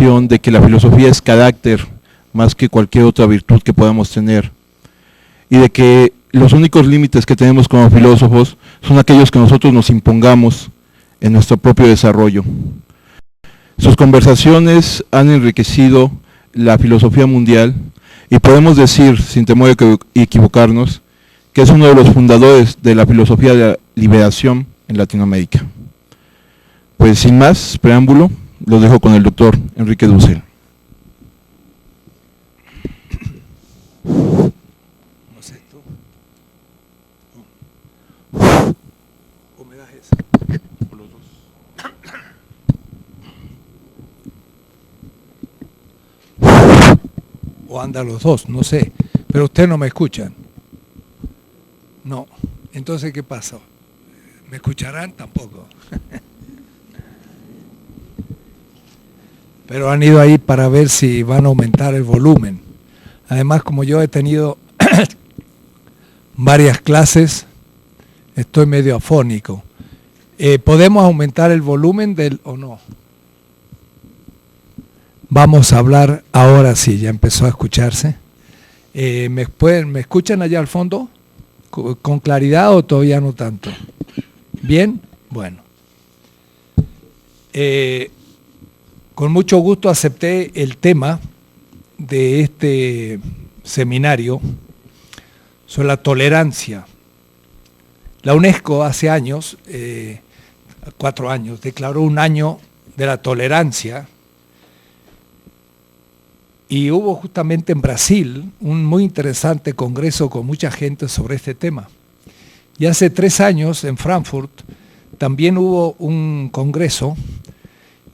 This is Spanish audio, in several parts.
de que la filosofía es carácter más que cualquier otra virtud que podamos tener, y de que los únicos límites que tenemos como filósofos son aquellos que nosotros nos impongamos en nuestro propio desarrollo. Sus conversaciones han enriquecido la filosofía mundial y podemos decir, sin temor de equivocarnos, que es uno de los fundadores de la filosofía de la liberación en Latinoamérica. Pues sin más preámbulo, lo dejo con el doctor Enrique Dussel. O anda los dos, no sé, pero ustedes no me escuchan. No, entonces ¿qué pasa? ¿Me escucharán? Tampoco. Pero han ido ahí para ver si van a aumentar el volumen. Además, como yo he tenido varias clases, estoy medio afónico. ¿Podemos aumentar el volumen o no? Vamos a hablar ahora sí, ya empezó a escucharse. ¿Me escuchan allá al fondo? ¿Con claridad o todavía no tanto? ¿Bien? Bueno. Con mucho gusto acepté el tema de este seminario sobre la tolerancia. La UNESCO hace años, 4 años, declaró un año de la tolerancia. Y hubo justamente en Brasil un muy interesante congreso con mucha gente sobre este tema. Y hace 3 años en Frankfurt también hubo un congreso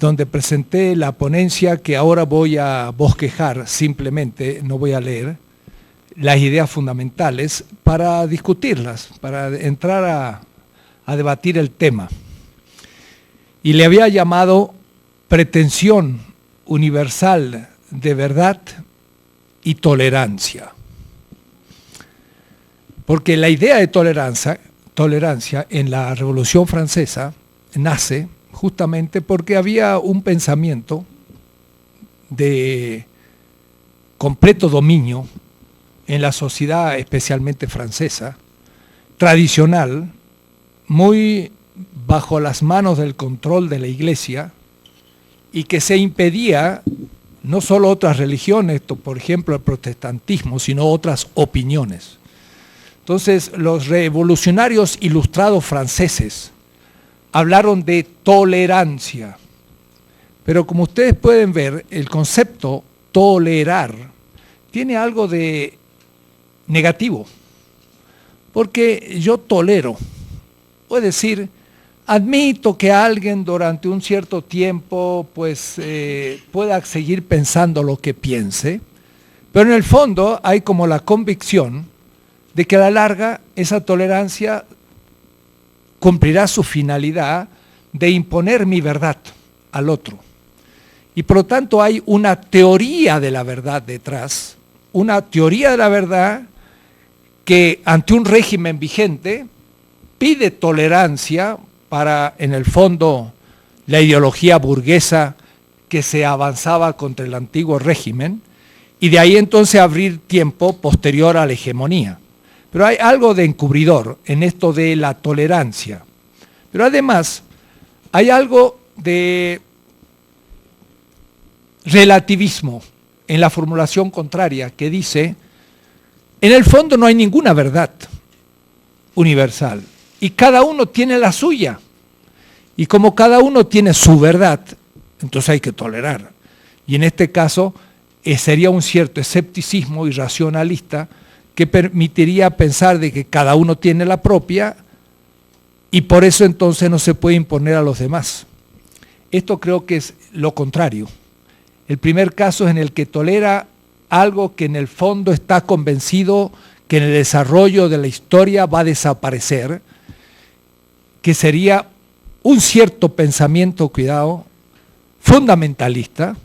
donde presenté la ponencia que ahora voy a bosquejar simplemente, no voy a leer, las ideas fundamentales para discutirlas, para entrar a debatir el tema. Y le había llamado pretensión universal de verdad y tolerancia. Porque la idea de tolerancia en la Revolución Francesa nace justamente porque había un pensamiento de completo dominio en la sociedad, especialmente francesa, tradicional, muy bajo las manos del control de la Iglesia, y que se impedía no solo otras religiones, por ejemplo el protestantismo, sino otras opiniones. Entonces, los revolucionarios ilustrados franceses hablaron de tolerancia, pero como ustedes pueden ver, el concepto tolerar tiene algo de negativo, porque yo tolero, es decir, admito que alguien durante un cierto tiempo pues, pueda seguir pensando lo que piense, pero en el fondo hay como la convicción de que a la larga esa tolerancia cumplirá su finalidad de imponer mi verdad al otro. Y por lo tanto hay una teoría de la verdad detrás, una teoría de la verdad que ante un régimen vigente pide tolerancia para, en el fondo, la ideología burguesa que se avanzaba contra el antiguo régimen, y de ahí entonces abrir tiempo posterior a la hegemonía. Pero hay algo de encubridor en esto de la tolerancia. Pero además hay algo de relativismo en la formulación contraria que dice, en el fondo no hay ninguna verdad universal y cada uno tiene la suya. Y como cada uno tiene su verdad, entonces hay que tolerar. Y en este caso sería un cierto escepticismo irracionalista que permitiría pensar de que cada uno tiene la propia y por eso entonces no se puede imponer a los demás. Esto creo que es lo contrario. El primer caso es en el que tolera algo que en el fondo está convencido que en el desarrollo de la historia va a desaparecer, que sería un cierto pensamiento, cuidado, fundamentalista,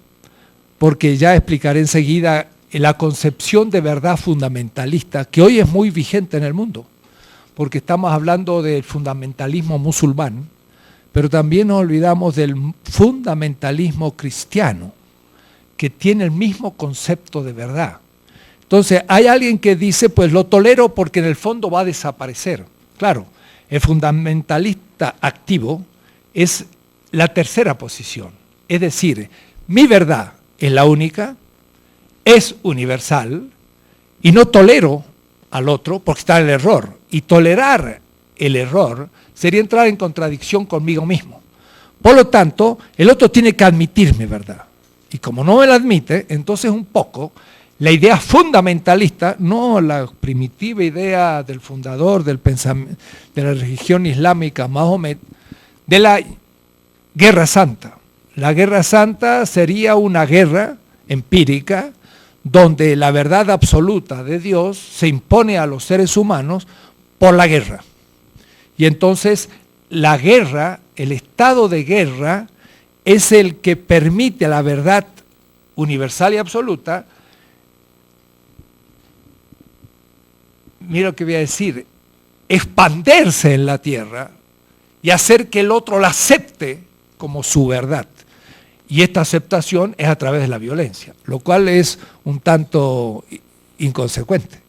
porque ya explicaré enseguida la concepción de verdad fundamentalista, que hoy es muy vigente en el mundo, porque estamos hablando del fundamentalismo musulmán, pero también nos olvidamos del fundamentalismo cristiano. que tiene el mismo concepto de verdad. Entonces, hay alguien que dice, pues lo tolero porque en el fondo va a desaparecer. Claro, el fundamentalista activo es la tercera posición. Es decir, mi verdad es la única, es universal, y no tolero al otro porque está en el error. Y tolerar el error sería entrar en contradicción conmigo mismo. Por lo tanto, el otro tiene que admitir mi verdad. Y como no me la admite, entonces un poco la idea fundamentalista, no la primitiva idea del fundador del pensamiento, de la religión islámica, Mahomet, de la guerra santa. La guerra santa sería una guerra empírica donde la verdad absoluta de Dios se impone a los seres humanos por la guerra. Y entonces la guerra, el estado de guerra, es el que permite a la verdad universal y absoluta, mira lo que voy a decir, expandirse en la tierra y hacer que el otro la acepte como su verdad. Y esta aceptación es a través de la violencia, lo cual es un tanto inconsecuente,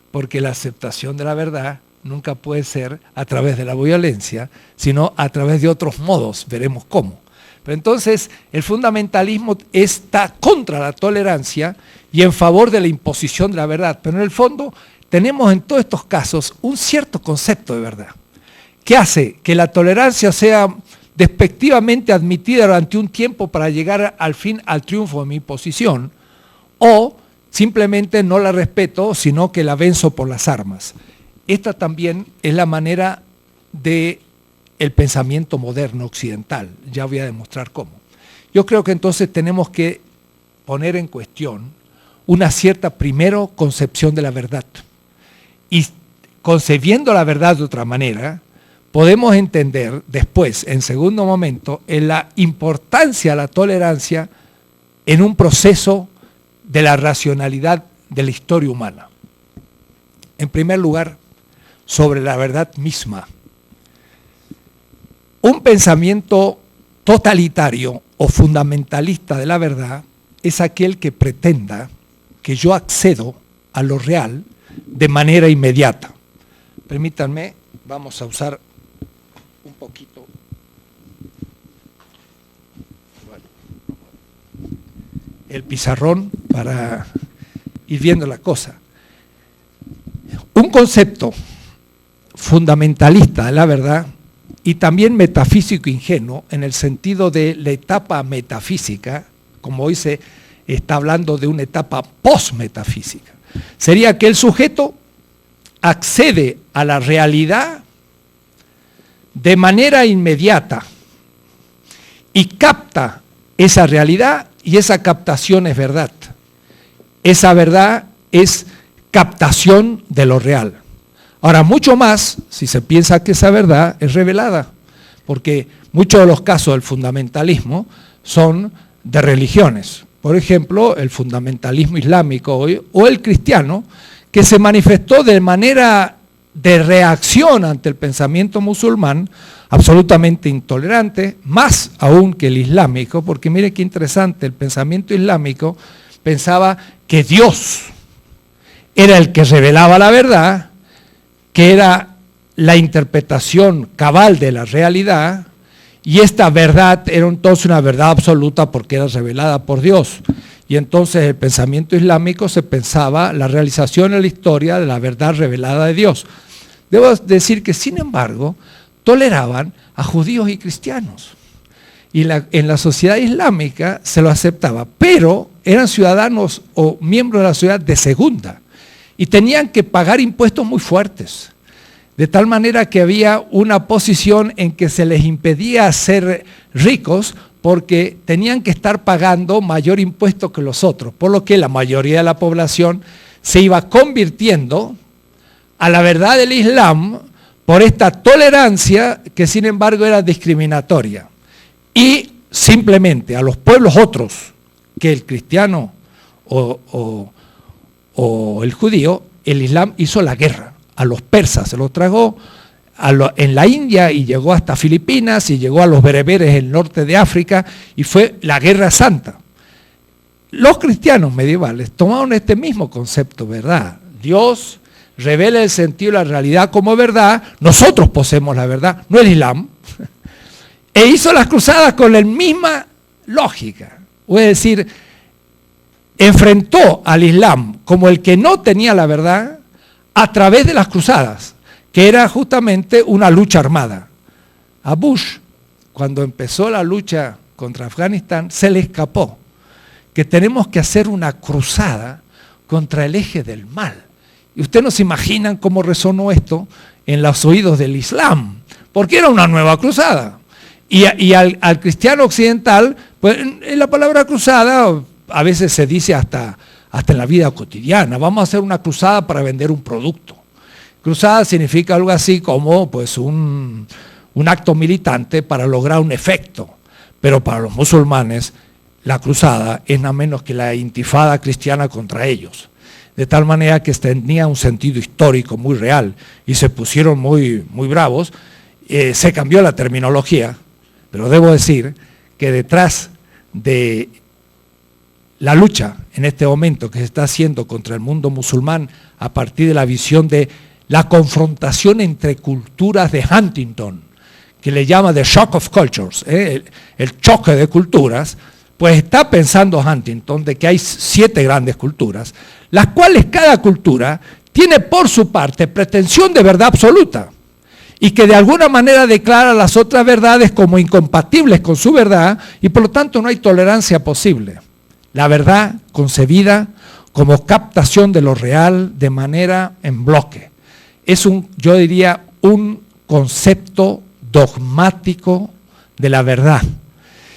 porque la aceptación de la verdad nunca puede ser a través de la violencia, sino a través de otros modos, veremos cómo. Pero entonces el fundamentalismo está contra la tolerancia y en favor de la imposición de la verdad, pero en el fondo tenemos en todos estos casos un cierto concepto de verdad, que hace que la tolerancia sea despectivamente admitida durante un tiempo para llegar al fin al triunfo de mi posición, o simplemente no la respeto, sino que la venzo por las armas. Esta también es la manera del pensamiento moderno occidental, ya voy a demostrar cómo. Yo creo que entonces tenemos que poner en cuestión una cierta primero concepción de la verdad. Y concebiendo la verdad de otra manera, podemos entender después, en segundo momento, en la importancia de la tolerancia en un proceso de la racionalidad de la historia humana. En primer lugar, sobre la verdad misma. Un pensamiento totalitario o fundamentalista de la verdad es aquel que pretenda que yo accedo a lo real de manera inmediata. Permítanme, vamos a usar un poquito el pizarrón para ir viendo la cosa. Un concepto fundamentalista de la verdad y también metafísico ingenuo en el sentido de la etapa metafísica, como hoy se está hablando de una etapa postmetafísica. Sería que el sujeto accede a la realidad de manera inmediata y capta esa realidad y esa captación es verdad. Esa verdad es captación de lo real. Ahora, mucho más si se piensa que esa verdad es revelada, porque muchos de los casos del fundamentalismo son de religiones. Por ejemplo, el fundamentalismo islámico hoy, o el cristiano, que se manifestó de manera de reacción ante el pensamiento musulmán, absolutamente intolerante, más aún que el islámico, porque mire qué interesante, el pensamiento islámico pensaba que Dios era el que revelaba la verdad, que era la interpretación cabal de la realidad, y esta verdad era entonces una verdad absoluta porque era revelada por Dios. Y entonces el pensamiento islámico se pensaba la realización en la historia de la verdad revelada de Dios. Debo decir que, sin embargo, toleraban a judíos y cristianos. Y en la sociedad islámica se lo aceptaba, pero eran ciudadanos o miembros de la sociedad de segunda. Y tenían que pagar impuestos muy fuertes. De tal manera que había una posición en que se les impedía ser ricos porque tenían que estar pagando mayor impuesto que los otros, por lo que la mayoría de la población se iba convirtiendo a la verdad del Islam por esta tolerancia que sin embargo era discriminatoria. Y simplemente a los pueblos otros que el cristiano o el judío, el Islam hizo la guerra. A los persas se los tragó en la India y llegó hasta Filipinas y llegó a los bereberes en el norte de África y fue la guerra santa. los cristianos medievales tomaron este mismo concepto, ¿verdad? Dios revela el sentido de la realidad como verdad, nosotros poseemos la verdad, no el Islam, e hizo las cruzadas con la misma lógica, es decir, enfrentó al Islam como el que no tenía la verdad a través de las cruzadas, que era justamente una lucha armada. A Bush, cuando empezó la lucha contra Afganistán, se le escapó que tenemos que hacer una cruzada contra el eje del mal. Y ustedes no se imaginan cómo resonó esto en los oídos del Islam, porque era una nueva cruzada. Y al cristiano occidental, pues en la palabra cruzada a veces se dice hasta en la vida cotidiana, vamos a hacer una cruzada para vender un producto. Cruzada significa algo así como pues un acto militante para lograr un efecto, pero para los musulmanes la cruzada es nada menos que la intifada cristiana contra ellos, de tal manera que tenía un sentido histórico muy real y se pusieron muy, muy bravos. Se cambió la terminología, pero debo decir que detrás de la lucha en este momento que se está haciendo contra el mundo musulmán a partir de la visión de la confrontación entre culturas de Huntington, que le llama The Shock of Cultures, el choque de culturas, pues está pensando Huntington de que hay 7 grandes culturas, las cuales cada cultura tiene por su parte pretensión de verdad absoluta y que de alguna manera declara las otras verdades como incompatibles con su verdad y por lo tanto no hay tolerancia posible. La verdad concebida como captación de lo real de manera en bloque. Es yo diría, un concepto dogmático de la verdad.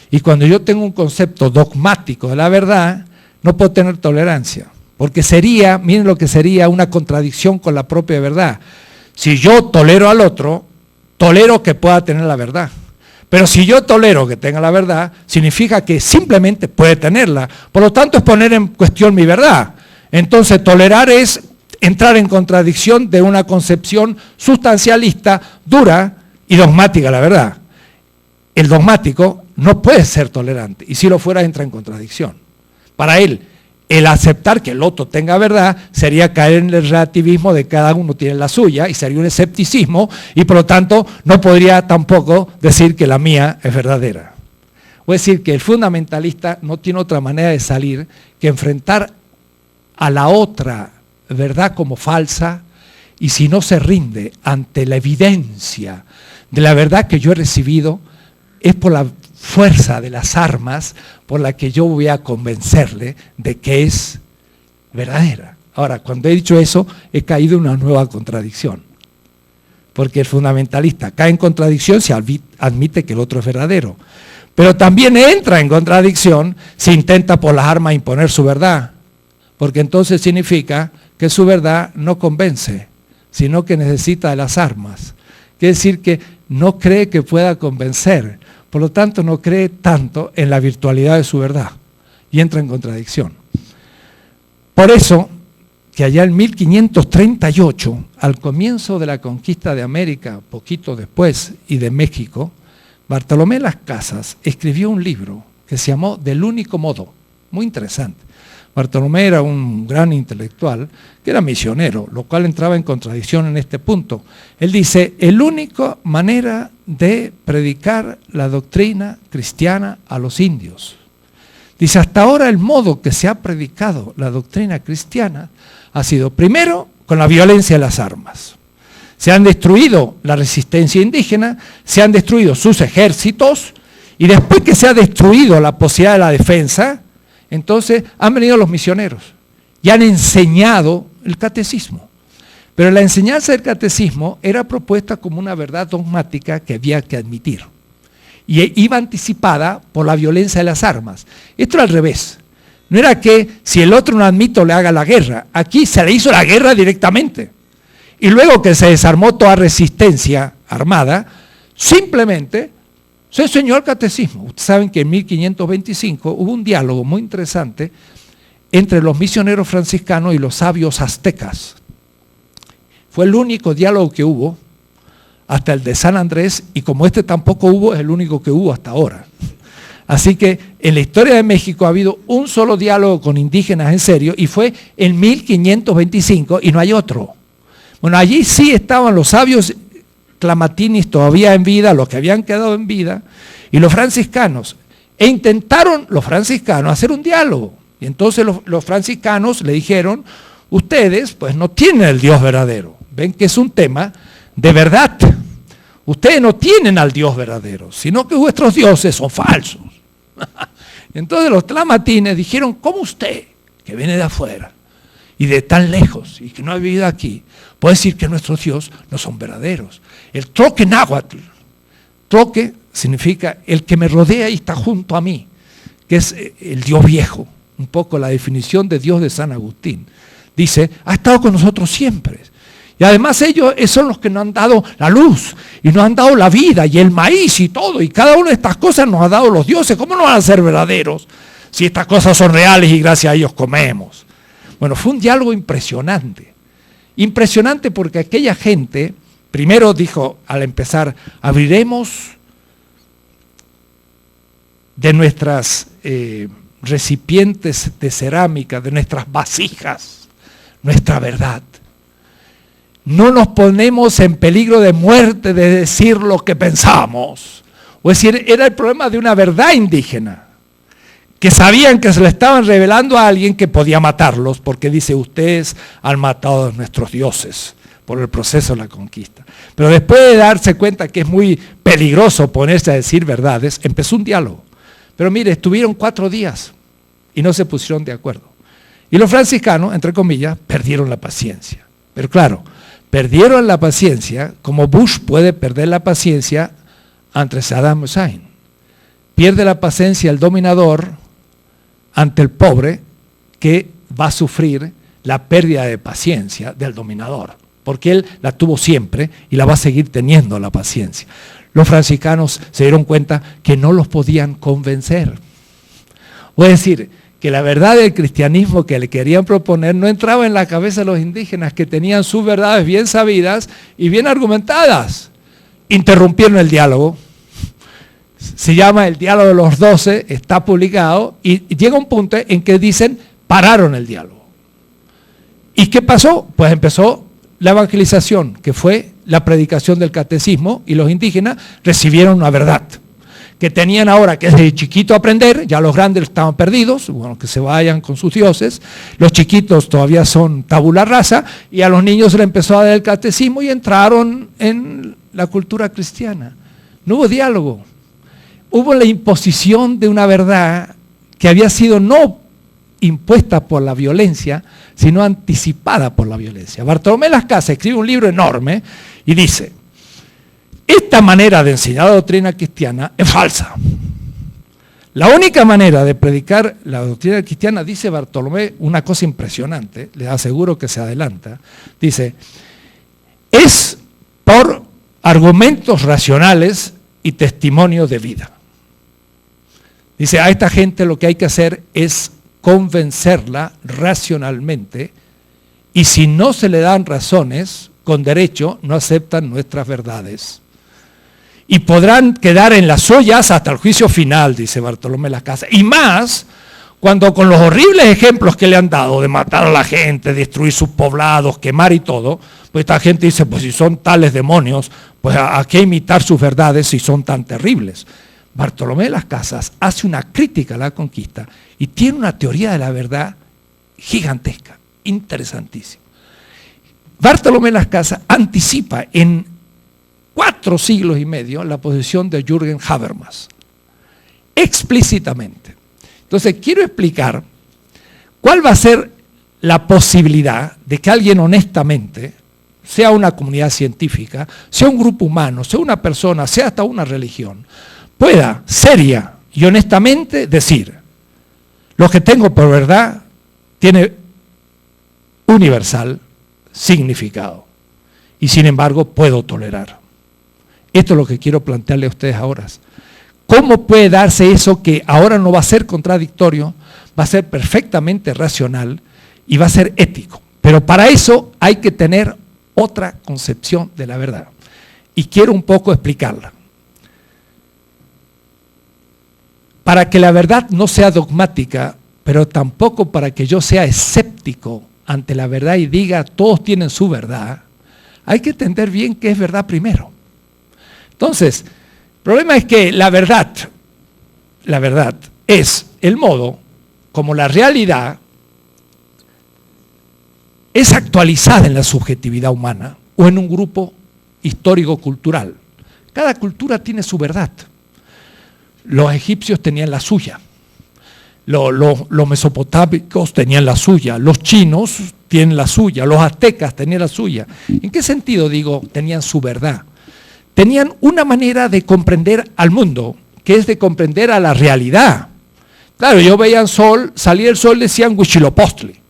Y cuando yo tengo un concepto dogmático de la verdad, no puedo tener tolerancia, porque sería, miren lo que sería una contradicción con la propia verdad. Si yo tolero al otro, tolero que pueda tener la verdad. Pero si yo tolero que tenga la verdad, significa que simplemente puede tenerla. Por lo tanto, es poner en cuestión mi verdad. Entonces, tolerar es entrar en contradicción de una concepción sustancialista, dura y dogmática, la verdad. El dogmático no puede ser tolerante, y si lo fuera entra en contradicción. Para él, el aceptar que el otro tenga verdad sería caer en el relativismo de cada uno tiene la suya, y sería un escepticismo, y por lo tanto no podría tampoco decir que la mía es verdadera. Es decir, que el fundamentalista no tiene otra manera de salir que enfrentar a la otra verdad como falsa, y si no se rinde ante la evidencia de la verdad que yo he recibido, es por la fuerza de las armas por la que yo voy a convencerle de que es verdadera. Ahora, cuando he dicho eso, he caído en una nueva contradicción, porque el fundamentalista cae en contradicción si admite que el otro es verdadero, pero también entra en contradicción si intenta por las armas imponer su verdad, porque entonces significa que su verdad no convence, sino que necesita de las armas. Quiere decir que no cree que pueda convencer, por lo tanto no cree tanto en la virtualidad de su verdad y entra en contradicción. Por eso, que allá en 1538, al comienzo de la conquista de América, poquito después, y de México, Bartolomé Las Casas escribió un libro que se llamó Del único modo, muy interesante. Bartolomé era un gran intelectual que era misionero, lo cual entraba en contradicción en este punto. Él dice, la única manera de predicar la doctrina cristiana a los indios. Dice, hasta ahora el modo que se ha predicado la doctrina cristiana ha sido primero con la violencia de las armas. Se han destruido la resistencia indígena, se han destruido sus ejércitos y después que se ha destruido la posibilidad de la defensa, entonces han venido los misioneros y han enseñado el catecismo. Pero la enseñanza del catecismo era propuesta como una verdad dogmática que había que admitir. Y iba anticipada por la violencia de las armas. Esto era al revés. No era que si el otro no admite le haga la guerra. Aquí se le hizo la guerra directamente. Y luego que se desarmó toda resistencia armada, simplemente se enseñó el catecismo. Ustedes saben que en 1525 hubo un diálogo muy interesante entre los misioneros franciscanos y los sabios aztecas. Fue el único diálogo que hubo hasta el de San Andrés, y como este tampoco hubo, es el único que hubo hasta ahora. Así que en la historia de México ha habido un solo diálogo con indígenas en serio y fue en 1525 y no hay otro. Bueno, allí sí estaban los sabios tlamatinis todavía en vida, los que habían quedado en vida, y los franciscanos. E intentaron los franciscanos hacer un diálogo. Y entonces los franciscanos le dijeron, ustedes pues no tienen el Dios verdadero. Ven que es un tema de verdad. Ustedes no tienen al Dios verdadero, sino que vuestros dioses son falsos. Entonces los tlamatines dijeron, ¿cómo usted, que viene de afuera y de tan lejos y que no ha vivido aquí, puede decir que nuestros dioses no son verdaderos? El troque náhuatl, troque significa el que me rodea y está junto a mí, que es el Dios viejo, un poco la definición de Dios de San Agustín. Dice, ha estado con nosotros siempre. Y además ellos son los que nos han dado la luz y nos han dado la vida y el maíz y todo. Y cada una de estas cosas nos ha dado los dioses. ¿Cómo no van a ser verdaderos si estas cosas son reales y gracias a ellos comemos? Bueno, fue un diálogo impresionante. Impresionante porque aquella gente, primero dijo al empezar, abriremos de nuestras recipientes de cerámica, de nuestras vasijas, nuestra verdad. No nos ponemos en peligro de muerte de decir lo que pensamos. O es decir, era el problema de una verdad indígena, que sabían que se le estaban revelando a alguien que podía matarlos, porque dice, ustedes han matado a nuestros dioses por el proceso de la conquista. Pero después de darse cuenta que es muy peligroso ponerse a decir verdades, empezó un diálogo. Pero mire, estuvieron 4 días y no se pusieron de acuerdo. Y los franciscanos, entre comillas, perdieron la paciencia. Pero claro, perdieron la paciencia como Bush puede perder la paciencia ante Saddam Hussein. Pierde la paciencia el dominador ante el pobre que va a sufrir la pérdida de paciencia del dominador, porque él la tuvo siempre y la va a seguir teniendo la paciencia. Los franciscanos se dieron cuenta que no los podían convencer. O es decir, que la verdad del cristianismo que le querían proponer no entraba en la cabeza de los indígenas, que tenían sus verdades bien sabidas y bien argumentadas. Interrumpieron el diálogo. Se llama el diálogo de los 12, está publicado, y llega un punto en que dicen, pararon el diálogo. ¿Y qué pasó? Pues empezó la evangelización, que fue la predicación del catecismo, y los indígenas recibieron una verdad que tenían ahora que desde chiquito aprender. Ya los grandes estaban perdidos, bueno, que se vayan con sus dioses, los chiquitos todavía son tabula rasa, y a los niños se les empezó a dar el catecismo y entraron en la cultura cristiana. No hubo diálogo, hubo la imposición de una verdad que había sido no impuesta por la violencia, sino anticipada por la violencia. Bartolomé Las Casas escribe un libro enorme y dice, esta manera de enseñar la doctrina cristiana es falsa. La única manera de predicar la doctrina cristiana, dice Bartolomé, una cosa impresionante, les aseguro que se adelanta, dice, es por argumentos racionales y testimonios de vida. Dice, a esta gente lo que hay que hacer es convencerla racionalmente, y si no se le dan razones, con derecho no aceptan nuestras verdades. Y podrán quedar en las ollas hasta el juicio final, dice Bartolomé Las Casas. Y más, cuando con los horribles ejemplos que le han dado de matar a la gente, destruir sus poblados, quemar y todo, pues esta gente dice, pues si son tales demonios, pues ¿a qué imitar sus verdades si son tan terribles? Bartolomé Las Casas hace una crítica a la conquista y tiene una teoría de la verdad gigantesca, interesantísima. Bartolomé Las Casas anticipa en 4 siglos y medio la posición de Jürgen Habermas, explícitamente. Entonces quiero explicar cuál va a ser la posibilidad de que alguien honestamente, sea una comunidad científica, sea un grupo humano, sea una persona, sea hasta una religión, pueda seria y honestamente decir, lo que tengo por verdad tiene universal significado y sin embargo puedo tolerar. Esto es lo que quiero plantearle a ustedes ahora. ¿Cómo puede darse eso que ahora no va a ser contradictorio, va a ser perfectamente racional y va a ser ético? Pero para eso hay que tener otra concepción de la verdad. Y quiero un poco explicarla. para que la verdad no sea dogmática, pero tampoco para que yo sea escéptico ante la verdad y diga todos tienen su verdad, hay que entender bien qué es verdad primero. Entonces, el problema es que la verdad es el modo como la realidad es actualizada en la subjetividad humana o en un grupo histórico-cultural. Cada cultura tiene su verdad. Los egipcios tenían la suya, los mesopotámicos tenían la suya, los chinos tienen la suya, los aztecas tenían la suya. ¿En qué sentido digo tenían su verdad? Tenían una manera de comprender al mundo, que es de comprender a la realidad. Claro, yo veía el sol, salía el sol, decían Huitzilopochtli.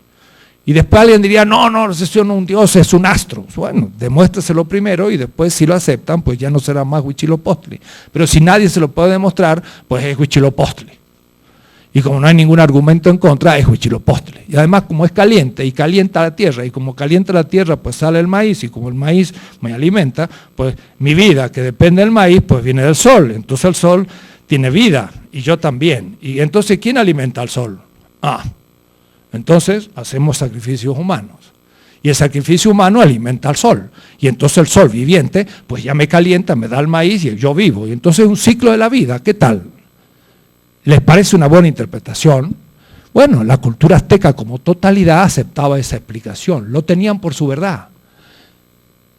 Y después alguien diría, no, eso no es un dios, es un astro. Bueno, demuéstreselo primero y después si lo aceptan, pues ya no será más Huitzilopochtli. Pero si nadie se lo puede demostrar, pues es Huitzilopochtli. Y como no hay ningún argumento en contra, es Huitzilopochtli. Y además como es caliente y calienta la tierra, y como calienta la tierra, pues sale el maíz, y como el maíz me alimenta, pues mi vida, que depende del maíz, pues viene del sol. Entonces el sol tiene vida, y yo también. Y entonces, ¿quién alimenta al sol? Entonces hacemos sacrificios humanos. Y el sacrificio humano alimenta al sol. Y entonces el sol viviente, pues ya me calienta, me da el maíz y yo vivo. Y entonces es un ciclo de la vida. ¿Qué tal? ¿Les parece una buena interpretación? Bueno, la cultura azteca como totalidad aceptaba esa explicación. Lo tenían por su verdad.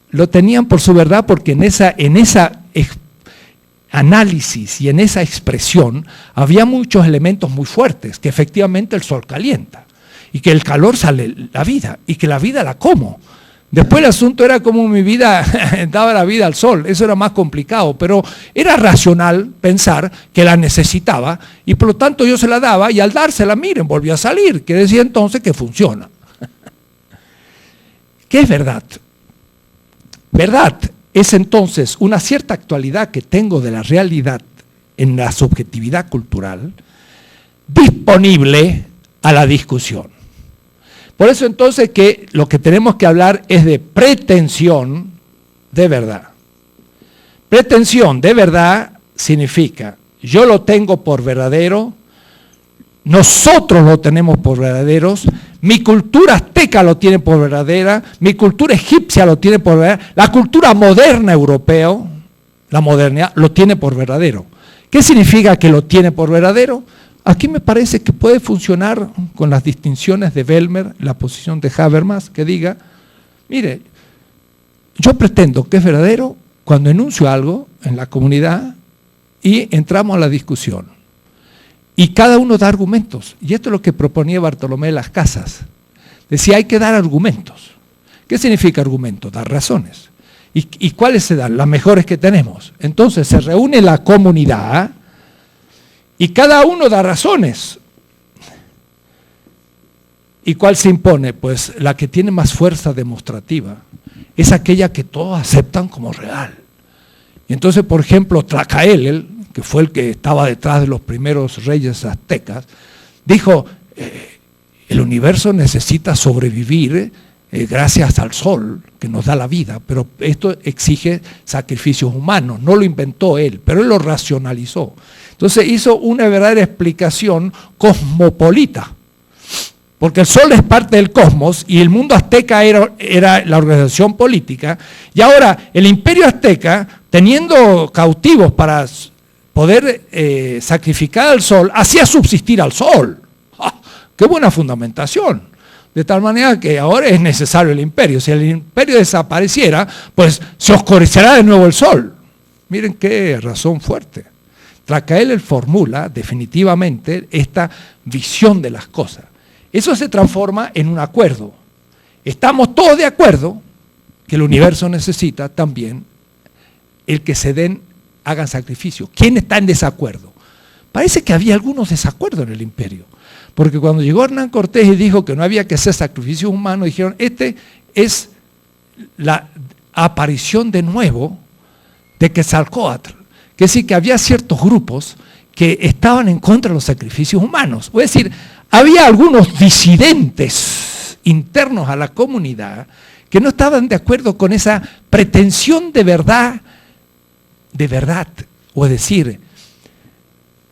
Lo tenían por su verdad porque en esa análisis y en esa expresión había muchos elementos muy fuertes, que efectivamente el sol calienta. Y que el calor sale la vida, y que la vida la como. Después el asunto era cómo mi vida daba la vida al sol, eso era más complicado, pero era racional pensar que la necesitaba, y por lo tanto yo se la daba, y al dársela, miren, volvió a salir, quiere decir entonces que funciona. ¿Qué es verdad? Verdad es entonces una cierta actualidad que tengo de la realidad en la subjetividad cultural, disponible a la discusión. Por eso entonces que lo que tenemos que hablar es de pretensión de verdad. Pretensión de verdad significa, yo lo tengo por verdadero, nosotros lo tenemos por verdaderos, mi cultura azteca lo tiene por verdadera, mi cultura egipcia lo tiene por verdadera, la cultura moderna europea, la modernidad, lo tiene por verdadero. ¿Qué significa que lo tiene por verdadero? Aquí me parece que puede funcionar con las distinciones de Bellmer, la posición de Habermas, que diga, mire, yo pretendo que es verdadero cuando enuncio algo en la comunidad y entramos a la discusión. Y cada uno da argumentos. Y esto es lo que proponía Bartolomé de las Casas. Decía, hay que dar argumentos. ¿Qué significa argumentos? Dar razones. ¿Y cuáles se dan? Las mejores que tenemos. Entonces se reúne la comunidad y cada uno da razones. ¿Y cuál se impone? Pues la que tiene más fuerza demostrativa es aquella que todos aceptan como real. Y entonces, por ejemplo, Tlacaelel, que fue el que estaba detrás de los primeros reyes aztecas, dijo, el universo necesita sobrevivir gracias al sol, que nos da la vida, pero esto exige sacrificios humanos, no lo inventó él, pero él lo racionalizó. Entonces hizo una verdadera explicación cosmopolita, porque el sol es parte del cosmos y el mundo azteca era la organización política, y ahora el imperio azteca, teniendo cautivos para poder sacrificar al sol, hacía subsistir al sol. ¡Ah! ¡Qué buena fundamentación! De tal manera que ahora es necesario el imperio. Si el imperio desapareciera, pues se oscurecerá de nuevo el sol. Miren qué razón fuerte. Tlacaelel formula definitivamente esta visión de las cosas. Eso se transforma en un acuerdo. Estamos todos de acuerdo que el universo necesita también el que hagan sacrificio. ¿Quién está en desacuerdo? Parece que había algunos desacuerdos en el imperio. Porque cuando llegó Hernán Cortés y dijo que no había que hacer sacrificios humanos, dijeron, este es la aparición de nuevo de Quetzalcóatl. Que es decir, que había ciertos grupos que estaban en contra de los sacrificios humanos. Es decir, había algunos disidentes internos a la comunidad que no estaban de acuerdo con esa pretensión de verdad, o es decir,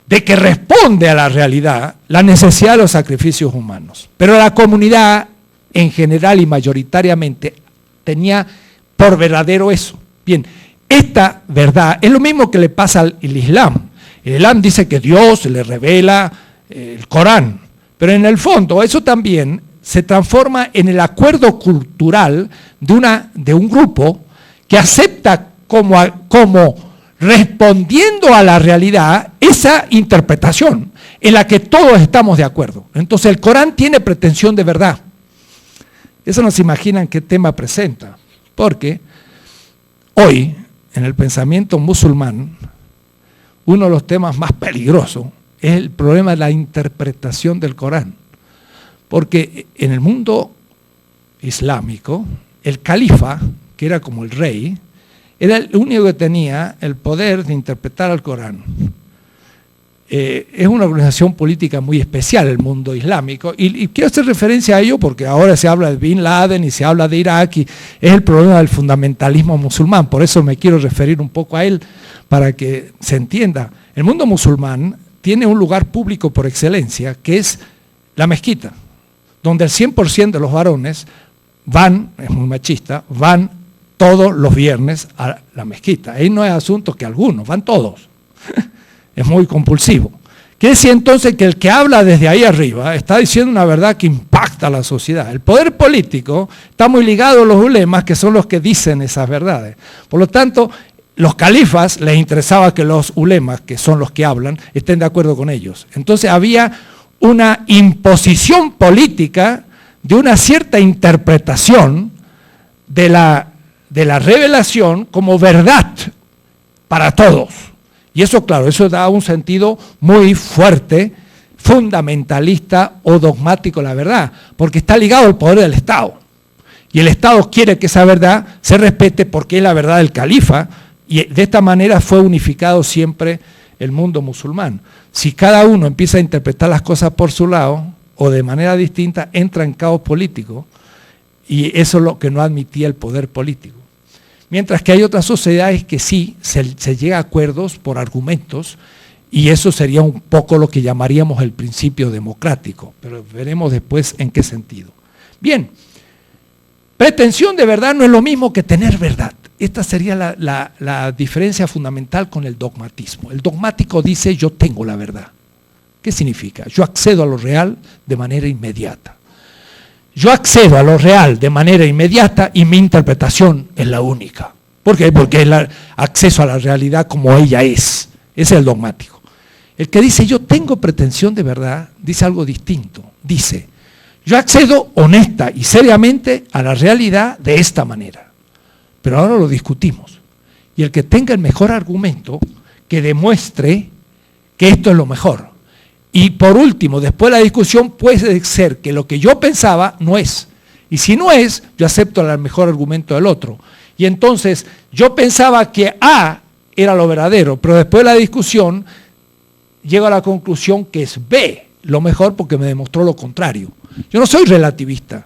de que responde a la realidad la necesidad de los sacrificios humanos. Pero la comunidad en general y mayoritariamente tenía por verdadero eso. Bien, esta verdad es lo mismo que le pasa al Islam. El Islam dice que Dios le revela el Corán, pero en el fondo eso también se transforma en el acuerdo cultural de un grupo que acepta como respondiendo a la realidad esa interpretación en la que todos estamos de acuerdo. Entonces el Corán tiene pretensión de verdad. Eso no se imaginan qué tema presenta, porque hoy en el pensamiento musulmán uno de los temas más peligrosos es el problema de la interpretación del Corán. Porque en el mundo islámico, el califa, que era como el rey, era el único que tenía el poder de interpretar el Corán. Es una organización política muy especial el mundo islámico, y quiero hacer referencia a ello porque ahora se habla de Bin Laden y se habla de Irak, y es el problema del fundamentalismo musulmán, por eso me quiero referir un poco a él, para que se entienda. El mundo musulmán tiene un lugar público por excelencia, que es la mezquita, donde el 100% de los varones van, es muy machista, van todos los viernes a la mezquita. Ahí no es asunto que algunos, van todos. Es muy compulsivo. Quiere decir entonces que el que habla desde ahí arriba está diciendo una verdad que impacta a la sociedad. El poder político está muy ligado a los ulemas, que son los que dicen esas verdades. Por lo tanto, los califas les interesaba que los ulemas, que son los que hablan, estén de acuerdo con ellos. Entonces había una imposición política de una cierta interpretación de la revelación como verdad para todos. Y eso, claro, eso da un sentido muy fuerte, fundamentalista o dogmático a la verdad, porque está ligado al poder del Estado. Y el Estado quiere que esa verdad se respete porque es la verdad del califa, y de esta manera fue unificado siempre el mundo musulmán. Si cada uno empieza a interpretar las cosas por su lado o de manera distinta, entra en caos político, y eso es lo que no admitía el poder político. Mientras que hay otras sociedades que sí se llega a acuerdos por argumentos, y eso sería un poco lo que llamaríamos el principio democrático, pero veremos después en qué sentido. Bien, pretensión de verdad no es lo mismo que tener verdad. Esta sería la diferencia fundamental con el dogmatismo. El dogmático dice yo tengo la verdad. ¿Qué significa? Yo accedo a lo real de manera inmediata. Yo accedo a lo real de manera inmediata y mi interpretación es la única. ¿Por qué? Porque es el acceso a la realidad como ella es. Ese es el dogmático. El que dice yo tengo pretensión de verdad, dice algo distinto. Dice, yo accedo honesta y seriamente a la realidad de esta manera. Pero ahora lo discutimos. Y el que tenga el mejor argumento, que demuestre que esto es lo mejor. Y por último, después de la discusión, puede ser que lo que yo pensaba no es. Y si no es, yo acepto el mejor argumento del otro. Y entonces, yo pensaba que A era lo verdadero, pero después de la discusión, llego a la conclusión que es B lo mejor porque me demostró lo contrario. Yo no soy relativista.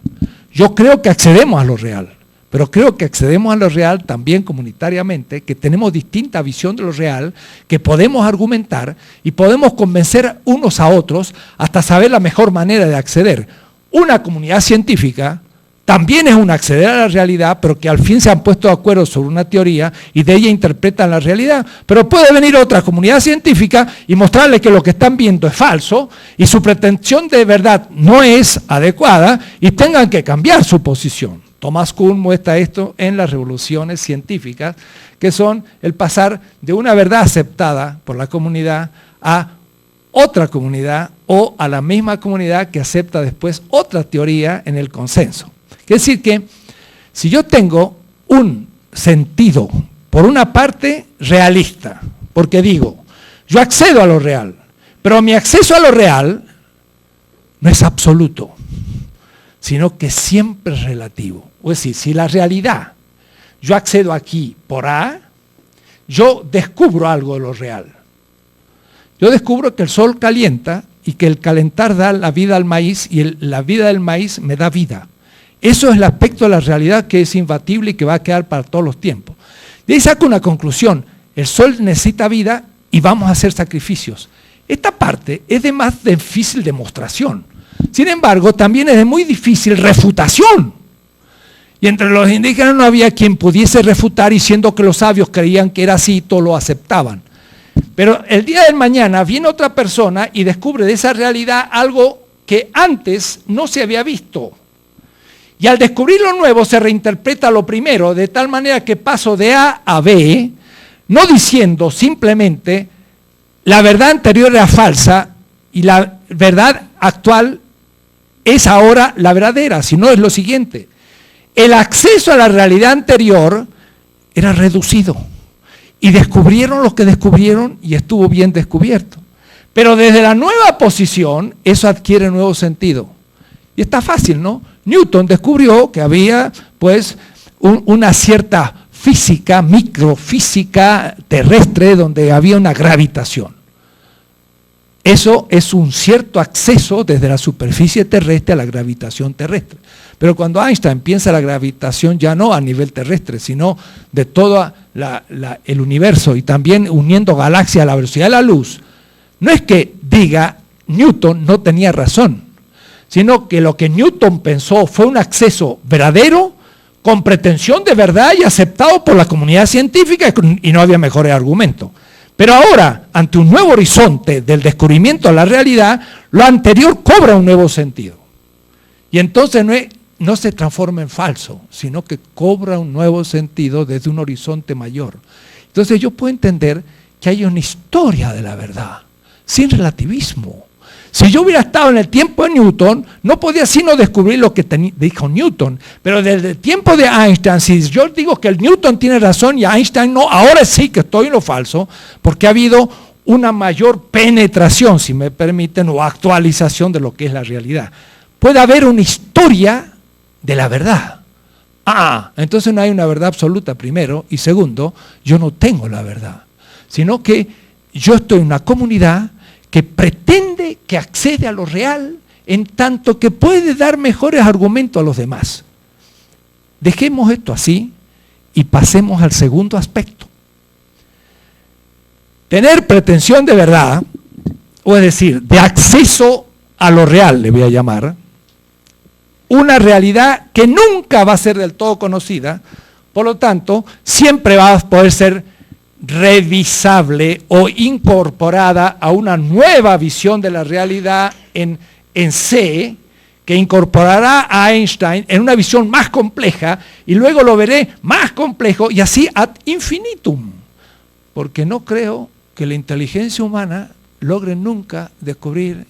Yo creo que accedemos a lo real. Pero creo que accedemos a lo real también comunitariamente, que tenemos distinta visión de lo real, que podemos argumentar y podemos convencer unos a otros hasta saber la mejor manera de acceder. Una comunidad científica también es un acceder a la realidad, pero que al fin se han puesto de acuerdo sobre una teoría y de ella interpretan la realidad. Pero puede venir otra comunidad científica y mostrarles que lo que están viendo es falso y su pretensión de verdad no es adecuada y tengan que cambiar su posición. Thomas Kuhn muestra esto en las revoluciones científicas, que son el pasar de una verdad aceptada por la comunidad a otra comunidad o a la misma comunidad que acepta después otra teoría en el consenso. Es decir que si yo tengo un sentido, por una parte, realista, porque digo, yo accedo a lo real, pero mi acceso a lo real no es absoluto, sino que siempre es relativo. Es decir, si la realidad, yo accedo aquí por A, yo descubro algo de lo real. Yo descubro que el sol calienta y que el calentar da la vida al maíz y la vida del maíz me da vida. Eso es el aspecto de la realidad que es imbatible y que va a quedar para todos los tiempos. De ahí saco una conclusión, el sol necesita vida y vamos a hacer sacrificios. Esta parte es de más difícil demostración. Sin embargo, también es de muy difícil refutación. Y entre los indígenas no había quien pudiese refutar, y siendo que los sabios creían que era así, todos lo aceptaban. Pero el día del mañana viene otra persona y descubre de esa realidad algo que antes no se había visto. Y al descubrir lo nuevo se reinterpreta lo primero, de tal manera que paso de A a B, no diciendo simplemente la verdad anterior era falsa y la verdad actual es ahora la verdadera, sino es lo siguiente: el acceso a la realidad anterior era reducido y descubrieron lo que descubrieron y estuvo bien descubierto. Pero desde la nueva posición eso adquiere nuevo sentido. Y está fácil, ¿no? Newton descubrió que había pues una cierta física, microfísica terrestre, donde había una gravitación. Eso es un cierto acceso desde la superficie terrestre a la gravitación terrestre. Pero cuando Einstein piensa la gravitación ya no a nivel terrestre, sino de todo el universo y también uniendo galaxias a la velocidad de la luz, no es que diga Newton no tenía razón, sino que lo que Newton pensó fue un acceso verdadero, con pretensión de verdad y aceptado por la comunidad científica, y no había mejores argumentos. Pero ahora, ante un nuevo horizonte del descubrimiento de la realidad, lo anterior cobra un nuevo sentido. Y entonces no se transforma en falso, sino que cobra un nuevo sentido desde un horizonte mayor. Entonces yo puedo entender que hay una historia de la verdad, sin relativismo. Si yo hubiera estado en el tiempo de Newton, no podía sino descubrir lo que dijo Newton. Pero desde el tiempo de Einstein, si yo digo que el Newton tiene razón y Einstein no, ahora sí que estoy en lo falso, porque ha habido una mayor penetración, si me permiten, o actualización de lo que es la realidad. Puede haber una historia de la verdad. Entonces no hay una verdad absoluta, primero, y segundo, yo no tengo la verdad, sino que yo estoy en una comunidad que pretende que accede a lo real, en tanto que puede dar mejores argumentos a los demás. Dejemos esto así y pasemos al segundo aspecto. Tener pretensión de verdad, o es decir, de acceso a lo real, le voy a llamar, una realidad que nunca va a ser del todo conocida, por lo tanto, siempre va a poder ser revisable o incorporada a una nueva visión de la realidad en C, que incorporará a Einstein en una visión más compleja, y luego lo veré más complejo y así ad infinitum, porque no creo que la inteligencia humana logre nunca descubrir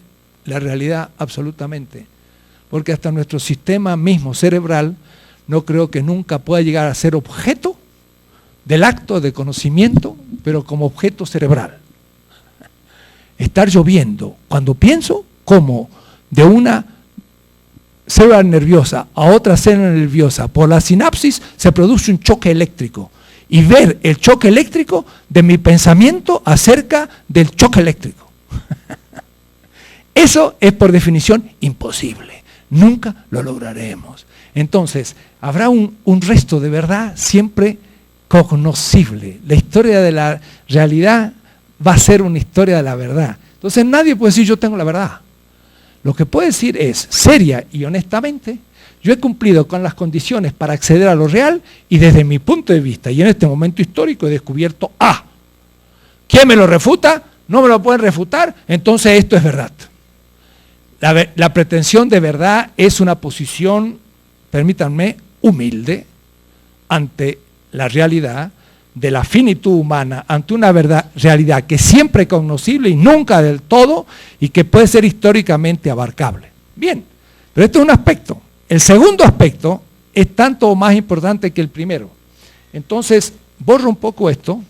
la realidad absolutamente, porque hasta nuestro sistema mismo cerebral no creo que nunca pueda llegar a ser objeto del acto de conocimiento, pero como objeto cerebral. Estar lloviendo, cuando pienso, como de una célula nerviosa a otra célula nerviosa, por la sinapsis se produce un choque eléctrico, y ver el choque eléctrico de mi pensamiento acerca del choque eléctrico. Eso es por definición imposible, nunca lo lograremos. Entonces, habrá un resto de verdad siempre cognoscible. La historia de la realidad va a ser una historia de la verdad. Entonces nadie puede decir yo tengo la verdad. Lo que puede decir es, seria y honestamente, yo he cumplido con las condiciones para acceder a lo real, y desde mi punto de vista y en este momento histórico he descubierto A. ¿Quién me lo refuta? No me lo pueden refutar, entonces esto es verdad. La pretensión de verdad es una posición, permítanme, humilde ante la realidad de la finitud humana, ante una realidad que siempre es cognoscible y nunca del todo, y que puede ser históricamente abarcable. Bien, pero esto es un aspecto. El segundo aspecto es tanto o más importante que el primero. Entonces, borro un poco esto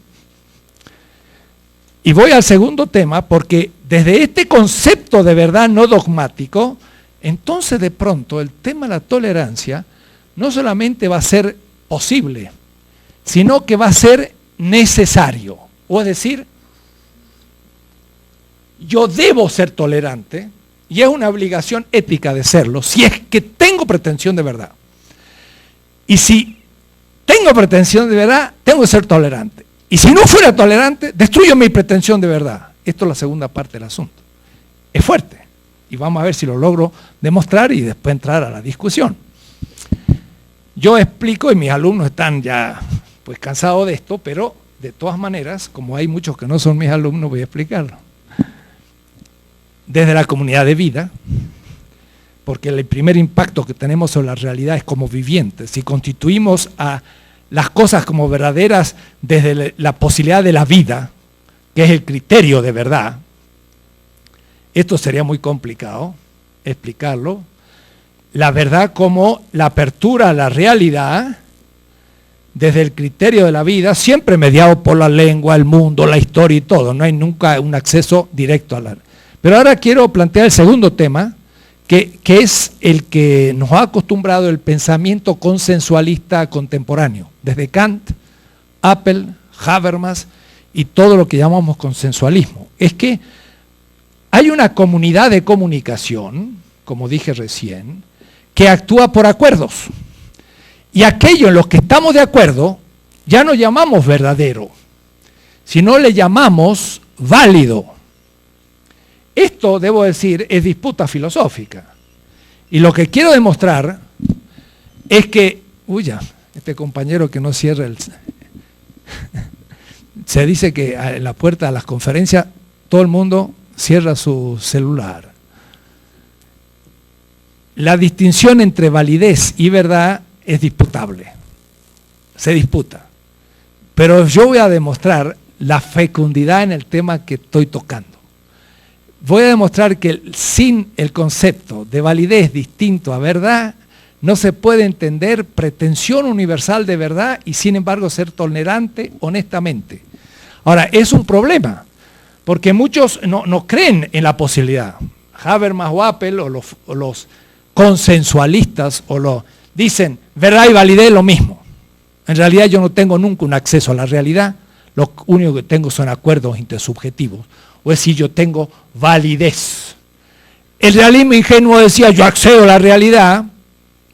y voy al segundo tema, porque desde este concepto de verdad no dogmático, entonces de pronto el tema de la tolerancia no solamente va a ser posible, sino que va a ser necesario. O es decir, yo debo ser tolerante, y es una obligación ética de serlo, si es que tengo pretensión de verdad. Y si tengo pretensión de verdad, tengo que ser tolerante. Y si no fuera tolerante, destruyo mi pretensión de verdad. Esto es la segunda parte del asunto. Es fuerte. Y vamos a ver si lo logro demostrar y después entrar a la discusión. Yo explico, y mis alumnos están ya pues cansados de esto, pero de todas maneras, como hay muchos que no son mis alumnos, voy a explicarlo. Desde la comunidad de vida, porque el primer impacto que tenemos sobre la realidad es como vivientes. Si constituimos a las cosas como verdaderas desde la posibilidad de la vida, que es el criterio de verdad, esto sería muy complicado explicarlo. La verdad como la apertura a la realidad desde el criterio de la vida, siempre mediado por la lengua, el mundo, la historia y todo. No hay nunca un acceso directo a la... Pero ahora quiero plantear el segundo tema, que es el que nos ha acostumbrado el pensamiento consensualista contemporáneo, desde Kant, Apple, Habermas y todo lo que llamamos consensualismo. Es que hay una comunidad de comunicación, como dije recién, que actúa por acuerdos. Y aquello en los que estamos de acuerdo, ya no llamamos verdadero, sino le llamamos válido. Esto, debo decir, es disputa filosófica. Y lo que quiero demostrar es que, este compañero que no cierra el... Se dice que en la puerta de las conferencias todo el mundo cierra su celular. La distinción entre validez y verdad es disputable. Se disputa. Pero yo voy a demostrar la fecundidad en el tema que estoy tocando. Voy a demostrar que sin el concepto de validez distinto a verdad, no se puede entender pretensión universal de verdad y sin embargo ser tolerante honestamente. Ahora, es un problema, porque muchos no creen en la posibilidad. Habermas o Apple o los consensualistas dicen, verdad y validez es lo mismo. En realidad yo no tengo nunca un acceso a la realidad, lo único que tengo son acuerdos intersubjetivos. O es decir, yo tengo validez. El realismo ingenuo decía, yo accedo a la realidad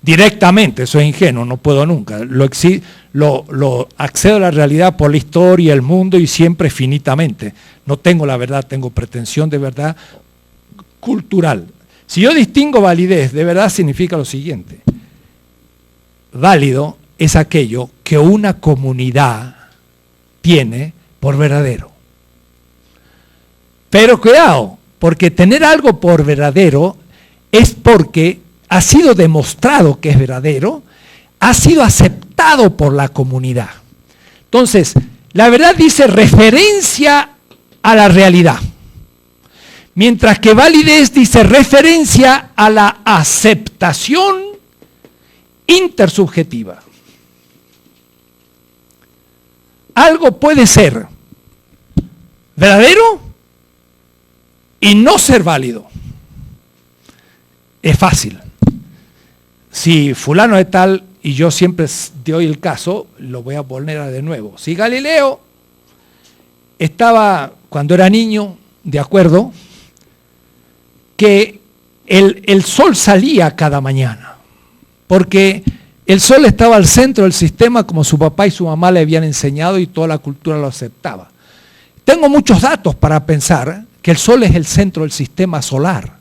directamente, eso es ingenuo, no puedo nunca. Lo accedo a la realidad por la historia, el mundo y siempre finitamente. No tengo la verdad, tengo pretensión de verdad cultural. Si yo distingo validez de verdad significa lo siguiente. Válido es aquello que una comunidad tiene por verdadero. Pero cuidado, porque tener algo por verdadero es porque ha sido demostrado que es verdadero, ha sido aceptado por la comunidad. Entonces, la verdad dice referencia a la realidad, mientras que validez dice referencia a la aceptación intersubjetiva. Algo puede ser verdadero y no ser válido. Es fácil. Si fulano de tal, y yo siempre doy el caso, lo voy a poner de nuevo. Si Galileo estaba, cuando era niño, de acuerdo, que el sol salía cada mañana, porque el sol estaba al centro del sistema como su papá y su mamá le habían enseñado y toda la cultura lo aceptaba. Tengo muchos datos para pensar que el sol es el centro del sistema solar.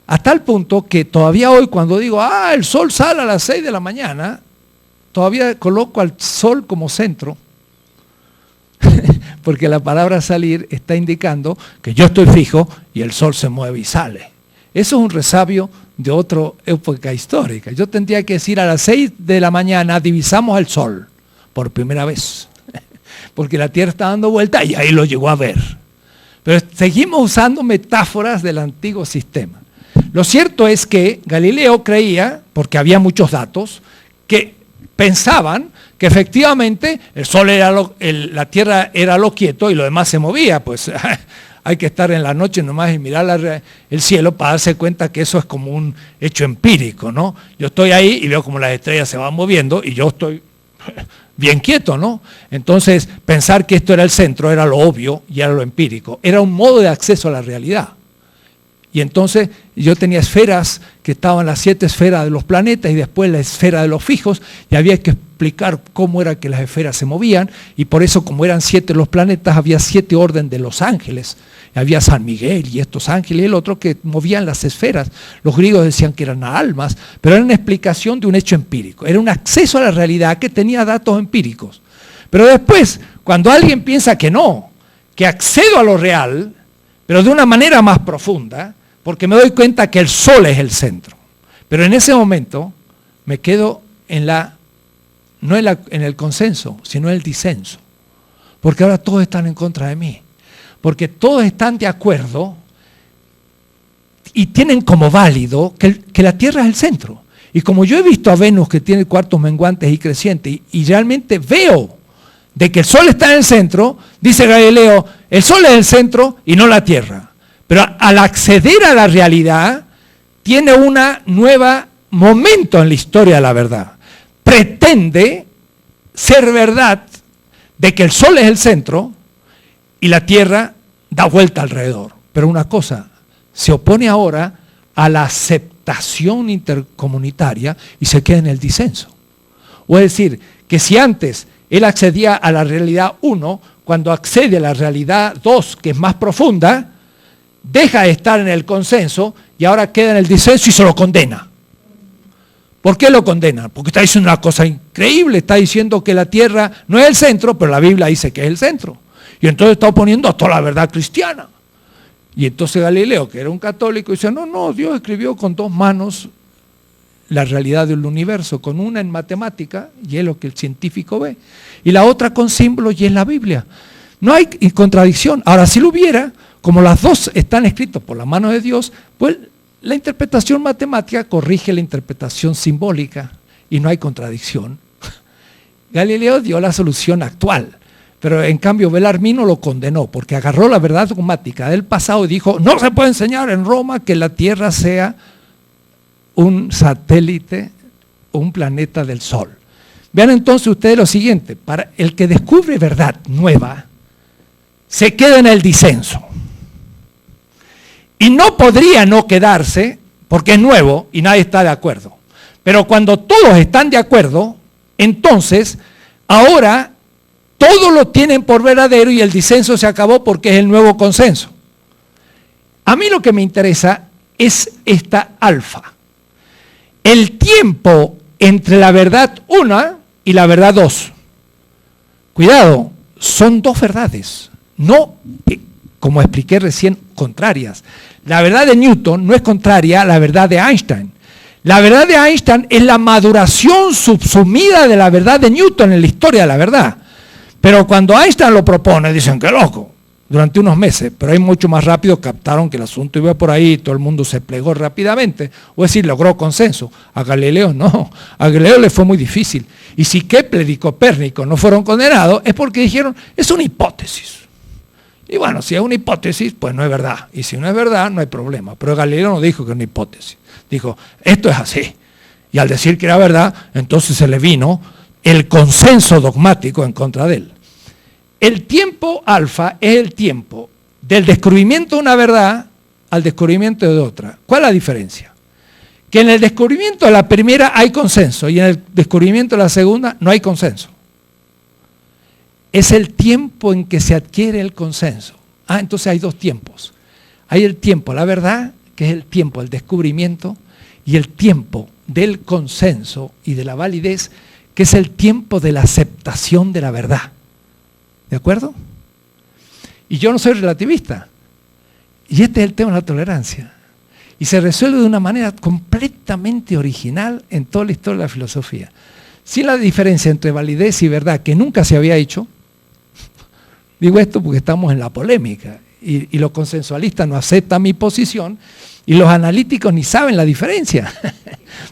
A tal punto que todavía hoy cuando digo, el sol sale a las 6 de la mañana, todavía coloco al sol como centro, porque la palabra salir está indicando que yo estoy fijo y el sol se mueve y sale. Eso es un resabio de otra época histórica. Yo tendría que decir a las 6 de la mañana divisamos el sol por primera vez, porque la Tierra está dando vuelta y ahí lo llegó a ver. Pero seguimos usando metáforas del antiguo sistema. Lo cierto es que Galileo creía, porque había muchos datos, que pensaban que efectivamente el sol era la Tierra era lo quieto y lo demás se movía. Pues hay que estar en la noche nomás y mirar el cielo para darse cuenta que eso es como un hecho empírico, ¿no? Yo estoy ahí y veo como las estrellas se van moviendo y yo estoy bien quieto, ¿no? Entonces, pensar que esto era el centro era lo obvio y era lo empírico. Era un modo de acceso a la realidad. Y entonces yo tenía esferas que estaban las 7 esferas de los planetas y después la esfera de los fijos, y había que explicar cómo era que las esferas se movían, y por eso, como eran 7 los planetas, había 7 orden de los ángeles. Había San Miguel y estos ángeles y el otro que movían las esferas. Los griegos decían que eran almas, pero era una explicación de un hecho empírico. Era un acceso a la realidad que tenía datos empíricos. Pero después, cuando alguien piensa que no, que accedo a lo real, pero de una manera más profunda, porque me doy cuenta que el sol es el centro. Pero en ese momento me quedo no en el consenso, sino en el disenso. Porque ahora todos están en contra de mí. Porque todos están de acuerdo y tienen como válido que la Tierra es el centro. Y como yo he visto a Venus que tiene cuartos menguantes y crecientes, y realmente veo de que el Sol está en el centro, dice Galileo, el Sol es el centro y no la Tierra. Pero al acceder a la realidad, tiene un nuevo momento en la historia de la verdad. Pretende ser verdad de que el Sol es el centro y la Tierra da vuelta alrededor. Pero una cosa, se opone ahora a la aceptación intercomunitaria y se queda en el disenso. O es decir, que si antes él accedía a la realidad 1, cuando accede a la realidad 2, que es más profunda, deja de estar en el consenso y ahora queda en el disenso y se lo condena. ¿Por qué lo condena? Porque está diciendo una cosa increíble, está diciendo que la Tierra no es el centro, pero la Biblia dice que es el centro. Y entonces está oponiendo a toda la verdad cristiana. Y entonces Galileo, que era un católico, dice, no, Dios escribió con 2 manos la realidad del universo, con una en matemática, y es lo que el científico ve, y la otra con símbolos, y es la Biblia. No hay contradicción. Ahora, si lo hubiera, como las dos están escritas por la mano de Dios, pues la interpretación matemática corrige la interpretación simbólica, y no hay contradicción. Galileo dio la solución actual. Pero en cambio Bellarmino lo condenó porque agarró la verdad dogmática del pasado y dijo, no se puede enseñar en Roma que la Tierra sea un satélite, un planeta del Sol. Vean entonces ustedes lo siguiente, para el que descubre verdad nueva, se queda en el disenso. Y no podría no quedarse porque es nuevo y nadie está de acuerdo. Pero cuando todos están de acuerdo, entonces ahora todos lo tienen por verdadero y el disenso se acabó porque es el nuevo consenso. A mí lo que me interesa es esta alfa. El tiempo entre la verdad 1 y la verdad 2. Cuidado, son 2 verdades, no, como expliqué recién, contrarias. La verdad de Newton no es contraria a la verdad de Einstein. La verdad de Einstein es la maduración subsumida de la verdad de Newton en la historia de la verdad. Pero cuando Einstein lo propone, dicen que loco, durante unos meses, pero ahí mucho más rápido captaron que el asunto iba por ahí, todo el mundo se plegó rápidamente, o es decir, logró consenso. A Galileo no, a Galileo le fue muy difícil. Y si Kepler y Copérnico no fueron condenados, es porque dijeron, es una hipótesis. Y bueno, si es una hipótesis, pues no es verdad. Y si no es verdad, no hay problema. Pero Galileo no dijo que es una hipótesis. Dijo, esto es así. Y al decir que era verdad, entonces se le vino el consenso dogmático en contra de él. El tiempo alfa es el tiempo del descubrimiento de una verdad al descubrimiento de otra. ¿Cuál es la diferencia? Que en el descubrimiento de la primera hay consenso y en el descubrimiento de la segunda no hay consenso. Es el tiempo en que se adquiere el consenso. Entonces hay 2 tiempos. Hay el tiempo, la verdad, que es el tiempo del descubrimiento, y el tiempo del consenso y de la validez, que es el tiempo de la aceptación de la verdad. ¿De acuerdo? Y yo no soy relativista. Y este es el tema de la tolerancia. Y se resuelve de una manera completamente original en toda la historia de la filosofía. Sin la diferencia entre validez y verdad, que nunca se había hecho. Digo esto porque estamos en la polémica. Y los consensualistas no aceptan mi posición. Y los analíticos ni saben la diferencia.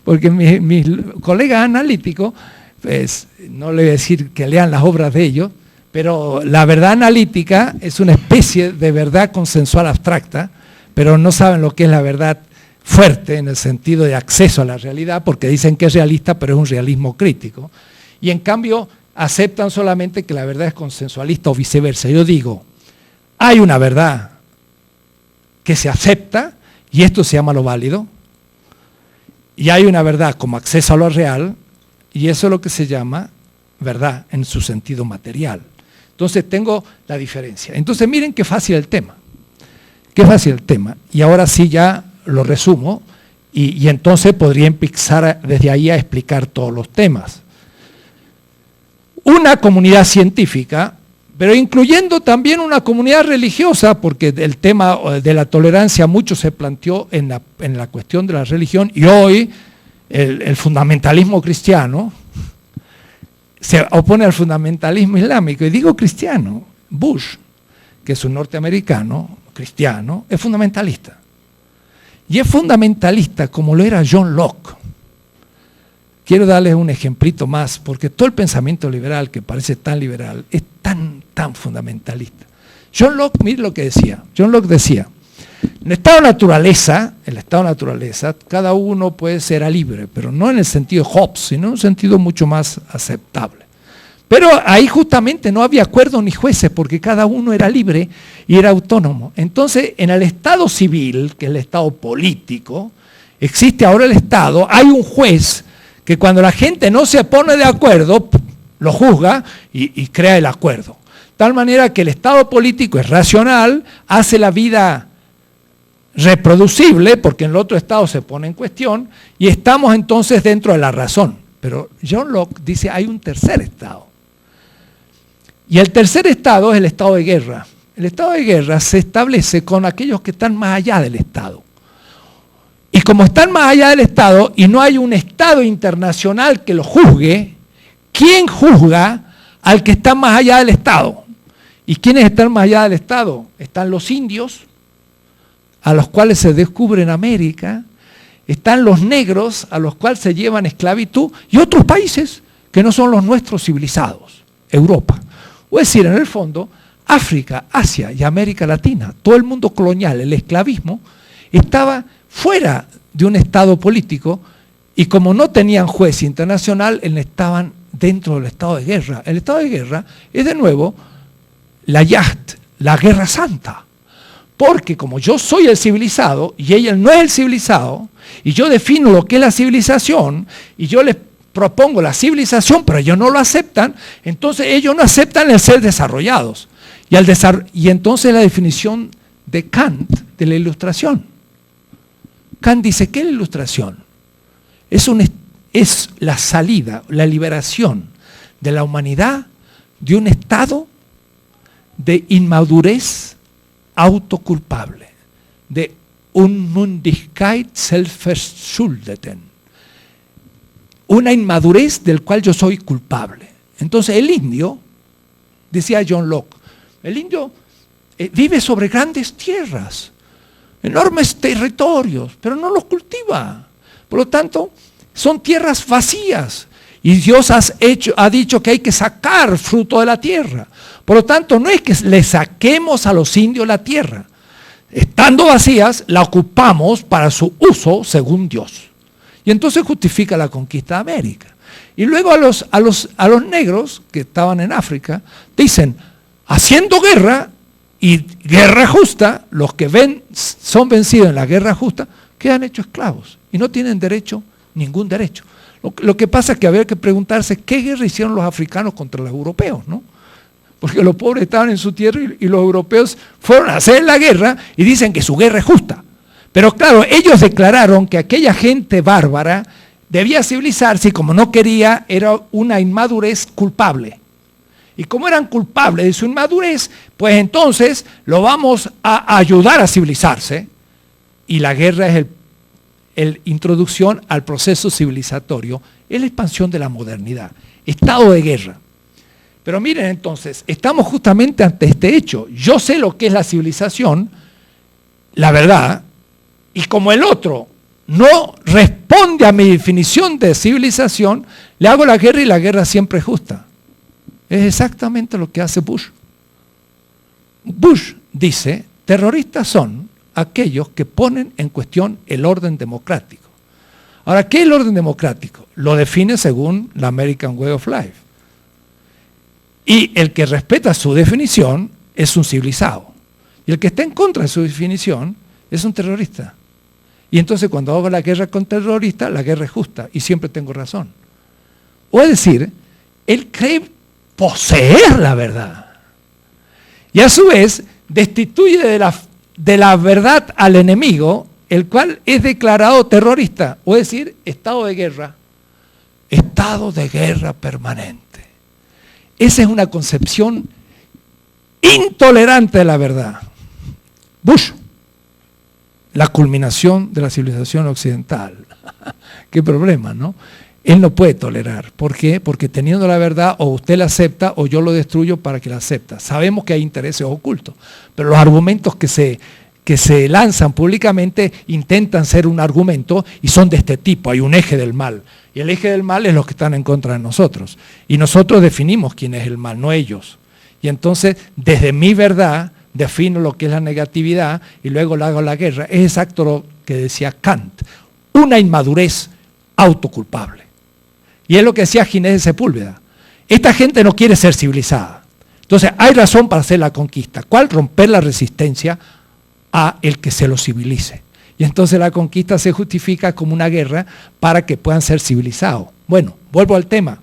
Porque mis colegas analíticos, pues, no le voy a decir que lean las obras de ellos, pero la verdad analítica es una especie de verdad consensual abstracta, pero no saben lo que es la verdad fuerte en el sentido de acceso a la realidad, porque dicen que es realista, pero es un realismo crítico. Y en cambio aceptan solamente que la verdad es consensualista o viceversa. Yo digo, hay una verdad que se acepta y esto se llama lo válido, y hay una verdad como acceso a lo real, y eso es lo que se llama verdad en su sentido material. Entonces tengo la diferencia. Entonces miren qué fácil el tema. Qué fácil el tema. Y ahora sí ya lo resumo y entonces podría empezar desde ahí a explicar todos los temas. Una comunidad científica, pero incluyendo también una comunidad religiosa, porque el tema de la tolerancia mucho se planteó en la cuestión de la religión, y hoy el fundamentalismo cristiano se opone al fundamentalismo islámico, y digo cristiano. Bush, que es un norteamericano cristiano, es fundamentalista. Y es fundamentalista como lo era John Locke. Quiero darles un ejemplito más, porque todo el pensamiento liberal, que parece tan liberal, es tan fundamentalista. John Locke, mire lo que decía. John Locke decía, en el estado de naturaleza, cada uno puede ser libre, pero no en el sentido de Hobbes, sino en un sentido mucho más aceptable. Pero ahí justamente no había acuerdos ni jueces, porque cada uno era libre y era autónomo. Entonces, en el estado civil, que es el estado político, existe ahora el estado, hay un juez que cuando la gente no se pone de acuerdo, lo juzga y crea el acuerdo. De tal manera que el estado político es racional, hace la vida reproducible, porque en el otro estado se pone en cuestión, y estamos entonces dentro de la razón. Pero John Locke dice hay un tercer estado. Y el tercer estado es el estado de guerra. El estado de guerra se establece con aquellos que están más allá del estado. Y como están más allá del estado y no hay un estado internacional que lo juzgue, ¿quién juzga al que está más allá del estado? ¿Y quiénes están más allá del estado? Están los indios, a los cuales se descubre en América, están los negros, a los cuales se llevan esclavitud, y otros países que no son los nuestros civilizados, Europa. Es decir, en el fondo, África, Asia y América Latina, todo el mundo colonial, el esclavismo, estaba fuera de un estado político, y como no tenían juez internacional, estaban dentro del estado de guerra. El estado de guerra es de nuevo la Yacht, la guerra santa. Porque como yo soy el civilizado y ella no es el civilizado, y yo defino lo que es la civilización, y yo les propongo la civilización, pero ellos no lo aceptan, entonces ellos no aceptan el ser desarrollados. Y entonces la definición de Kant de la ilustración. Kant dice, ¿qué es la ilustración? Es la salida, la liberación de la humanidad de un estado de inmadurez autoculpable, de Unmündigkeit selbstverschuldeten, una inmadurez del cual yo soy culpable. Entonces el indio, decía John Locke, el indio vive sobre grandes tierras, enormes territorios, pero no los cultiva. Por lo tanto, son tierras vacías. Y Dios ha dicho que hay que sacar fruto de la tierra. Por lo tanto, no es que le saquemos a los indios la tierra. Estando vacías, la ocupamos para su uso según Dios. Y entonces justifica la conquista de América. Y luego a los negros que estaban en África, dicen, haciendo guerra y guerra justa, los que son vencidos en la guerra justa, quedan hechos esclavos y no tienen derecho, ningún derecho. Lo que pasa es que había que preguntarse qué guerra hicieron los africanos contra los europeos, ¿no? Porque los pobres estaban en su tierra y los europeos fueron a hacer la guerra y dicen que su guerra es justa. Pero claro, ellos declararon que aquella gente bárbara debía civilizarse y como no quería, era una inmadurez culpable. Y como eran culpables de su inmadurez, pues entonces lo vamos a ayudar a civilizarse. Y la guerra es la introducción al proceso civilizatorio, es la expansión de la modernidad, estado de guerra. Pero miren entonces, estamos justamente ante este hecho. Yo sé lo que es la civilización, la verdad, y como el otro no responde a mi definición de civilización, le hago la guerra y la guerra siempre es justa. Es exactamente lo que hace Bush. Bush dice, terroristas son aquellos que ponen en cuestión el orden democrático. Ahora, ¿qué es el orden democrático? Lo define según la American Way of Life. Y el que respeta su definición es un civilizado. Y el que está en contra de su definición es un terrorista. Y entonces cuando hago la guerra contra el terrorista, la guerra es justa y siempre tengo razón. O es decir, él cree poseer la verdad. Y a su vez destituye de la verdad al enemigo, el cual es declarado terrorista. O es decir, estado de guerra. Estado de guerra permanente. Esa es una concepción intolerante de la verdad. Bush, la culminación de la civilización occidental. Qué problema, ¿no? Él no puede tolerar. ¿Por qué? Porque teniendo la verdad, o usted la acepta o yo lo destruyo para que la acepta. Sabemos que hay intereses ocultos, pero los argumentos que se lanzan públicamente intentan ser un argumento y son de este tipo. Hay un eje del mal. Y el eje del mal es los que están en contra de nosotros. Y nosotros definimos quién es el mal, no ellos. Y entonces, desde mi verdad, defino lo que es la negatividad y luego le hago la guerra. Es exacto lo que decía Kant. Una inmadurez autoculpable. Y es lo que decía Ginés de Sepúlveda. Esta gente no quiere ser civilizada. Entonces, hay razón para hacer la conquista. ¿Cuál? Romper la resistencia a el que se lo civilice. Y entonces la conquista se justifica como una guerra para que puedan ser civilizados. Bueno, vuelvo al tema.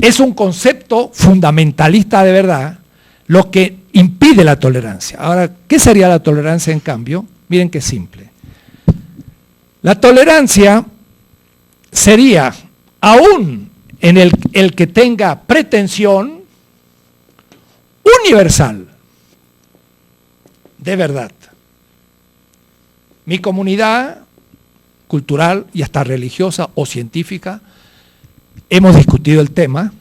Es un concepto fundamentalista de verdad lo que impide la tolerancia. Ahora, ¿qué sería la tolerancia en cambio? Miren qué simple. La tolerancia sería, aún en el que tenga pretensión universal de verdad. Mi comunidad cultural y hasta religiosa o científica, hemos discutido el tema,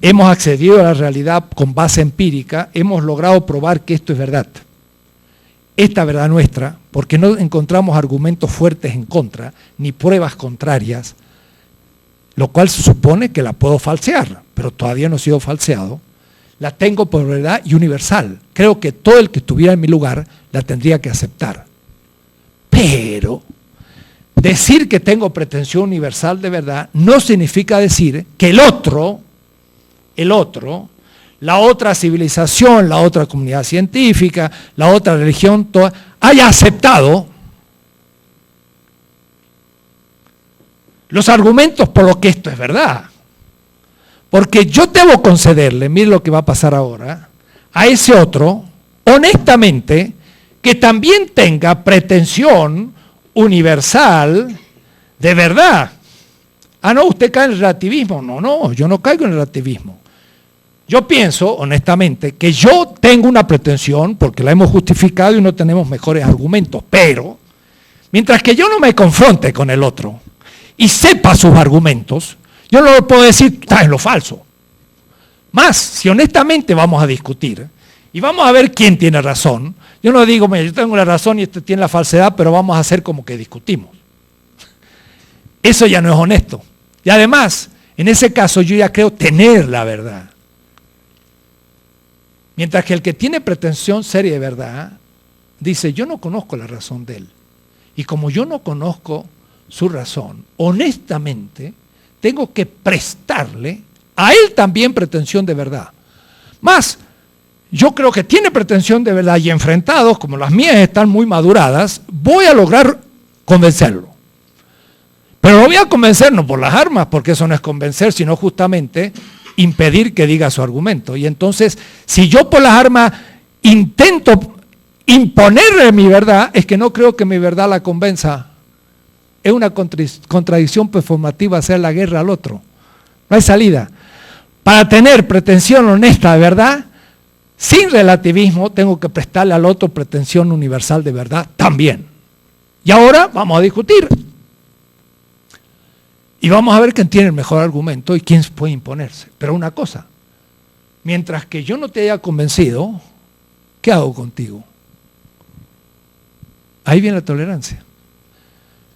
hemos accedido a la realidad con base empírica, hemos logrado probar que esto es verdad. Esta verdad nuestra, porque no encontramos argumentos fuertes en contra, ni pruebas contrarias, lo cual se supone que la puedo falsear, pero todavía no ha sido falseado, la tengo por verdad y universal. Creo que todo el que estuviera en mi lugar la tendría que aceptar. Pero decir que tengo pretensión universal de verdad no significa decir que el otro, la otra civilización, la otra comunidad científica, la otra religión, haya aceptado los argumentos por lo que esto es verdad. Porque yo debo concederle, mire lo que va a pasar ahora, a ese otro, honestamente, que también tenga pretensión universal de verdad. Ah, no, usted cae en el relativismo. No, yo no caigo en el relativismo. Yo pienso, honestamente, que yo tengo una pretensión, porque la hemos justificado y no tenemos mejores argumentos, pero mientras que yo no me confronte con el otro y sepa sus argumentos, yo no le puedo decir, está en lo falso. Más, si honestamente vamos a discutir y vamos a ver quién tiene razón, yo no digo, mira, yo tengo la razón y este tiene la falsedad, pero vamos a hacer como que discutimos. Eso ya no es honesto. Y además, en ese caso yo ya creo tener la verdad. Mientras que el que tiene pretensión seria de verdad, dice, yo no conozco la razón de él. Y como yo no conozco su razón, honestamente, tengo que prestarle a él también pretensión de verdad. Más, yo creo que tiene pretensión de verdad y enfrentados, como las mías están muy maduradas, voy a lograr convencerlo. Pero lo voy a convencer no por las armas, porque eso no es convencer, sino justamente impedir que diga su argumento. Y entonces, si yo por las armas intento imponerle mi verdad, es que no creo que mi verdad la convenza. Es una contradicción performativa hacer la guerra al otro. No hay salida. Para tener pretensión honesta de verdad, sin relativismo, tengo que prestarle al otro pretensión universal de verdad también. Y ahora vamos a discutir. Y vamos a ver quién tiene el mejor argumento y quién puede imponerse. Pero una cosa, mientras que yo no te haya convencido, ¿qué hago contigo? Ahí viene la tolerancia.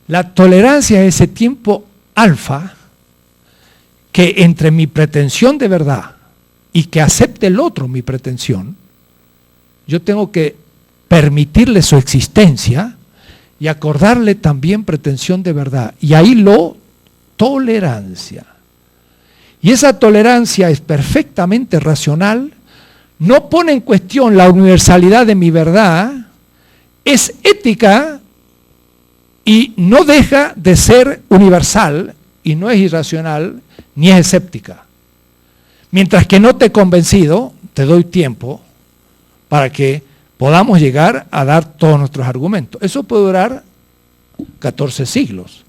La tolerancia es ese tiempo alfa que entre mi pretensión de verdad y que acepte el otro mi pretensión, yo tengo que permitirle su existencia y acordarle también pretensión de verdad. Y ahí tolerancia. Y esa tolerancia es perfectamente racional, no pone en cuestión la universalidad de mi verdad, es ética y no deja de ser universal y no es irracional ni es escéptica. Mientras que no te he convencido, te doy tiempo para que podamos llegar a dar todos nuestros argumentos. Eso puede durar 14 siglos,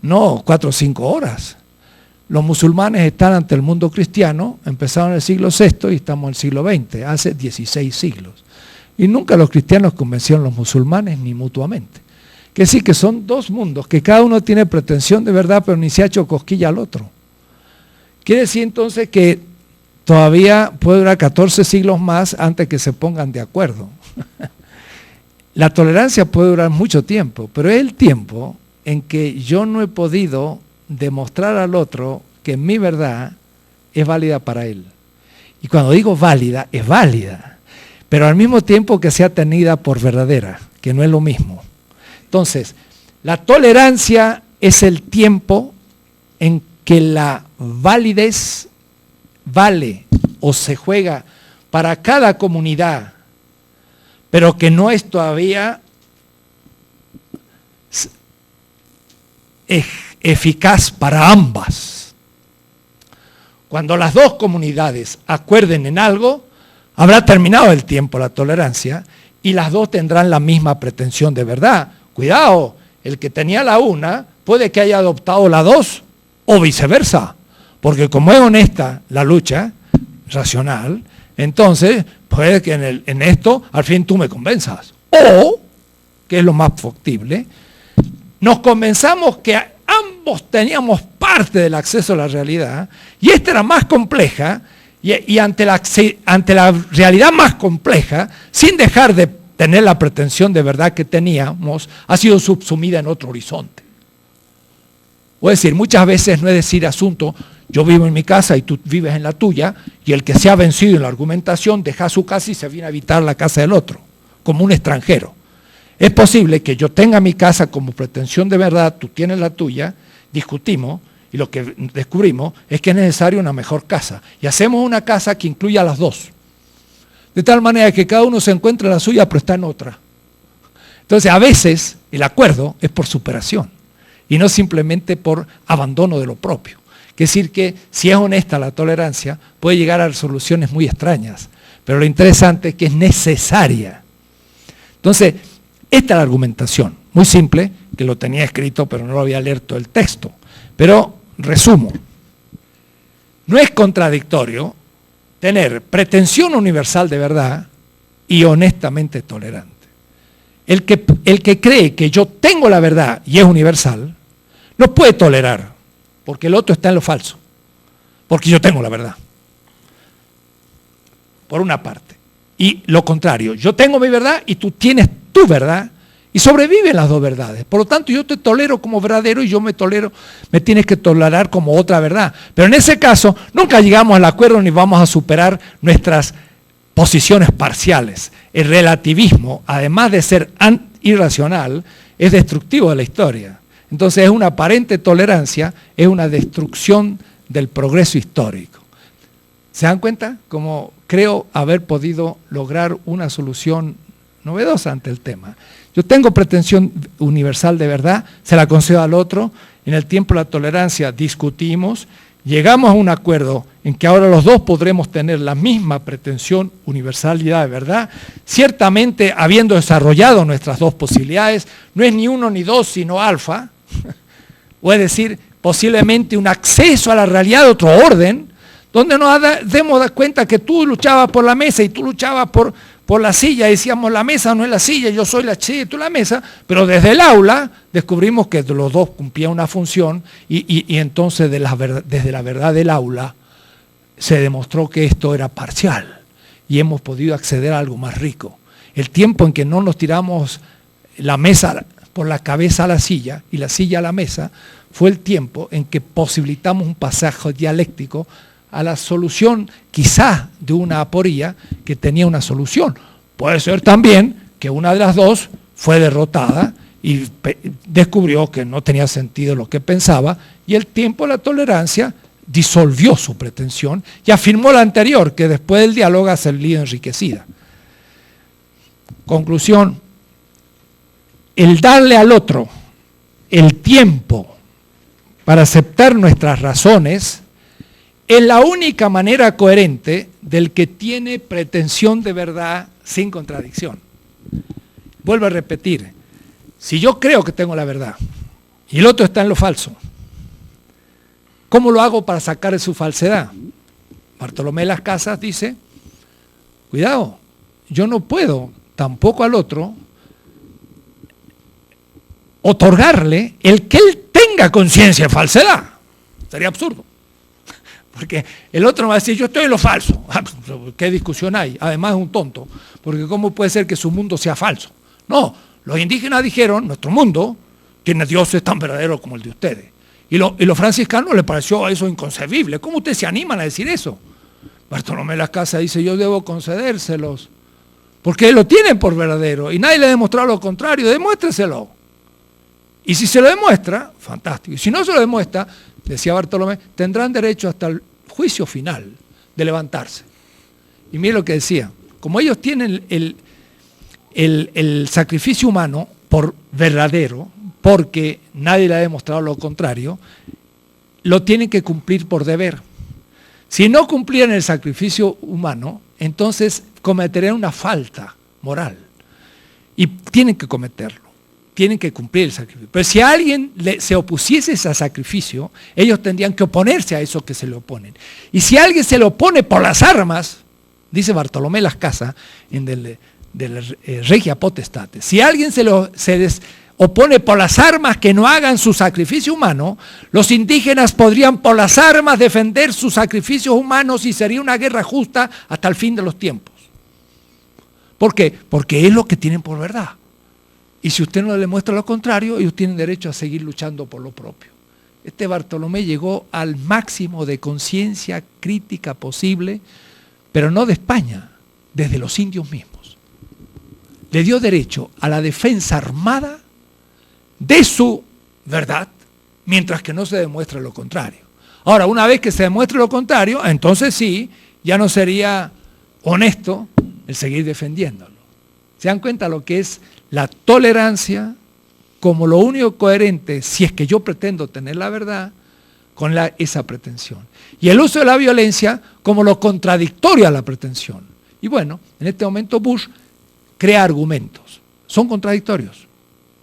no 4 o 5 horas. Los musulmanes están ante el mundo cristiano, empezaron en el siglo VI y estamos en el siglo XX, hace 16 siglos. Y nunca los cristianos convencieron a los musulmanes ni mutuamente. Que sí, que son dos mundos, que cada uno tiene pretensión de verdad, pero ni se ha hecho cosquilla al otro. Quiere decir entonces que todavía puede durar 14 siglos más antes que se pongan de acuerdo. La tolerancia puede durar mucho tiempo, pero es el tiempo en que yo no he podido demostrar al otro que mi verdad es válida para él. Y cuando digo válida, es válida, pero al mismo tiempo que sea tenida por verdadera, que no es lo mismo. Entonces, la tolerancia es el tiempo en que la validez vale o se juega para cada comunidad, pero que no es todavía eficaz para ambas. Cuando las dos comunidades acuerden en algo, habrá terminado el tiempo la tolerancia y las dos tendrán la misma pretensión de verdad. Cuidado, el que tenía la una puede que haya adoptado la dos o viceversa, porque como es honesta la lucha racional, entonces puede que en esto al fin tú me convenzas. O, que es lo más factible, nos convenzamos que ambos teníamos parte del acceso a la realidad y esta era más compleja y ante la realidad más compleja, sin dejar de tener la pretensión de verdad que teníamos, ha sido subsumida en otro horizonte. Es decir, muchas veces no es decir asunto, yo vivo en mi casa y tú vives en la tuya, y el que se ha vencido en la argumentación deja su casa y se viene a habitar la casa del otro, como un extranjero. Es posible que yo tenga mi casa como pretensión de verdad, tú tienes la tuya, discutimos, y lo que descubrimos es que es necesaria una mejor casa. Y hacemos una casa que incluya a las dos. De tal manera que cada uno se encuentra en la suya, pero está en otra. Entonces, a veces, el acuerdo es por superación, y no simplemente por abandono de lo propio. Es decir, que si es honesta la tolerancia, puede llegar a soluciones muy extrañas. Pero lo interesante es que es necesaria. Entonces, esta es la argumentación, muy simple, que lo tenía escrito, pero no lo había leído todo el texto. Pero, resumo, no es contradictorio tener pretensión universal de verdad y honestamente tolerante. El que cree que yo tengo la verdad y es universal, no puede tolerar, porque el otro está en lo falso, porque yo tengo la verdad. Por una parte. Y lo contrario, yo tengo mi verdad y tú tienes tu verdad, y sobreviven las dos verdades. Por lo tanto, yo te tolero como verdadero y yo me tienes que tolerar como otra verdad. Pero en ese caso, nunca llegamos al acuerdo ni vamos a superar nuestras posiciones parciales. El relativismo, además de ser irracional, es destructivo de la historia. Entonces, es una aparente tolerancia, es una destrucción del progreso histórico. ¿Se dan cuenta? Como creo haber podido lograr una solución novedosa ante el tema. Yo tengo pretensión universal de verdad, se la concedo al otro, en el tiempo de la tolerancia discutimos, llegamos a un acuerdo en que ahora los dos podremos tener la misma pretensión, universalidad de verdad, ciertamente habiendo desarrollado nuestras dos posibilidades, no es ni uno ni dos, sino alfa, o es decir, posiblemente un acceso a la realidad de otro orden, donde nos demos cuenta que tú luchabas por la mesa y tú luchabas por la silla, decíamos la mesa no es la silla, yo soy la silla y tú la mesa, pero desde el aula descubrimos que los dos cumplían una función y entonces desde la verdad del aula se demostró que esto era parcial y hemos podido acceder a algo más rico. El tiempo en que no nos tiramos la mesa por la cabeza a la silla y la silla a la mesa fue el tiempo en que posibilitamos un pasaje dialéctico a la solución quizás de una aporía que tenía una solución. Puede ser también que una de las dos fue derrotada y descubrió que no tenía sentido lo que pensaba y el tiempo de la tolerancia disolvió su pretensión y afirmó la anterior, que después del diálogo ha salido enriquecida. Conclusión, el darle al otro el tiempo para aceptar nuestras razones es la única manera coherente del que tiene pretensión de verdad sin contradicción. Vuelvo a repetir, si yo creo que tengo la verdad y el otro está en lo falso, ¿cómo lo hago para sacar de su falsedad? Bartolomé de las Casas dice, cuidado, yo no puedo tampoco al otro otorgarle el que él tenga conciencia de falsedad. Sería absurdo. Porque el otro va a decir, yo estoy en lo falso. ¿Qué discusión hay? Además es un tonto, porque ¿cómo puede ser que su mundo sea falso? No, los indígenas dijeron, nuestro mundo tiene dioses tan verdaderos como el de ustedes. Y los franciscanos les pareció eso inconcebible. ¿Cómo ustedes se animan a decir eso? Bartolomé de las Casas dice, yo debo concedérselos, porque lo tienen por verdadero y nadie le ha demostrado lo contrario, demuéstreselo. Y si se lo demuestra, fantástico. Y si no se lo demuestra, decía Bartolomé, tendrán derecho hasta el juicio final de levantarse. Y mire lo que decía, como ellos tienen el sacrificio humano por verdadero, porque nadie le ha demostrado lo contrario, lo tienen que cumplir por deber. Si no cumplían el sacrificio humano, entonces cometerían una falta moral. Y tienen que cometerlo, tienen que cumplir el sacrificio. Pero si alguien se opusiese a ese sacrificio, ellos tendrían que oponerse a eso que se le oponen. Y si alguien se le opone por las armas, dice Bartolomé de las Casas, en del Regia Potestate, si alguien se opone por las armas que no hagan su sacrificio humano, los indígenas podrían por las armas defender sus sacrificios humanos y sería una guerra justa hasta el fin de los tiempos. ¿Por qué? Porque es lo que tienen por verdad. Y si usted no le muestra lo contrario, ellos tienen derecho a seguir luchando por lo propio. Este Bartolomé llegó al máximo de conciencia crítica posible, pero no de España, desde los indios mismos. Le dio derecho a la defensa armada de su verdad, mientras que no se demuestre lo contrario. Ahora, una vez que se demuestre lo contrario, entonces sí, ya no sería honesto el seguir defendiéndolo. ¿Se dan cuenta lo que es la tolerancia como lo único coherente, si es que yo pretendo tener la verdad, con esa pretensión? Y el uso de la violencia como lo contradictorio a la pretensión. Y bueno, en este momento Bush crea argumentos, son contradictorios.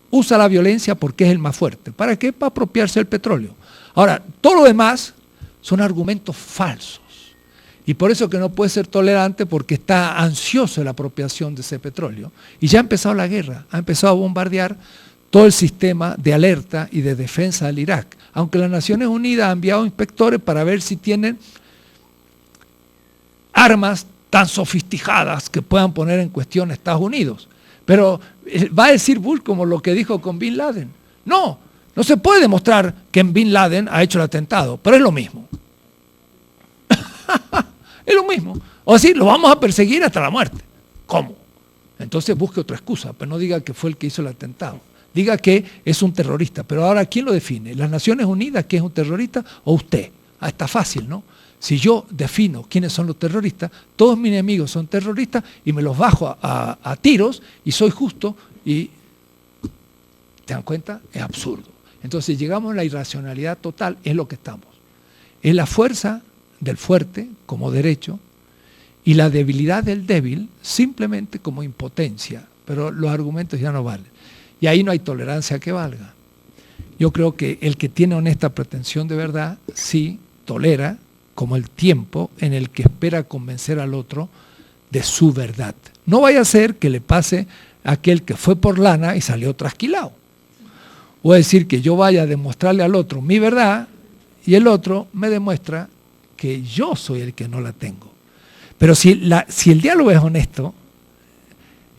Usa la violencia porque es el más fuerte. ¿Para qué? Para apropiarse del petróleo. Ahora, todo lo demás son argumentos falsos. Y por eso que no puede ser tolerante, porque está ansioso de la apropiación de ese petróleo. Y ya ha empezado la guerra, ha empezado a bombardear todo el sistema de alerta y de defensa del Irak. Aunque las Naciones Unidas han enviado inspectores para ver si tienen armas tan sofisticadas que puedan poner en cuestión a Estados Unidos. Pero va a decir Bush como lo que dijo con Bin Laden. No se puede demostrar que Bin Laden ha hecho el atentado, pero es lo mismo. Es lo mismo. O decir, lo vamos a perseguir hasta la muerte. ¿Cómo? Entonces busque otra excusa, pero no diga que fue el que hizo el atentado. Diga que es un terrorista. Pero ahora, ¿quién lo define? ¿Las Naciones Unidas, que es un terrorista, o usted? Está fácil, ¿no? Si yo defino quiénes son los terroristas, todos mis enemigos son terroristas y me los bajo a tiros y soy justo y, ¿te dan cuenta? Es absurdo. Entonces llegamos a la irracionalidad total, es lo que estamos. Es la fuerza del fuerte como derecho y la debilidad del débil simplemente como impotencia, pero los argumentos ya no valen. Y ahí no hay tolerancia que valga. Yo creo que el que tiene honesta pretensión de verdad, sí tolera, como el tiempo en el que espera convencer al otro de su verdad. No vaya a ser que le pase a aquel que fue por lana y salió trasquilado. O decir que yo vaya a demostrarle al otro mi verdad y el otro me demuestra que yo soy el que no la tengo. Pero si el diálogo es honesto,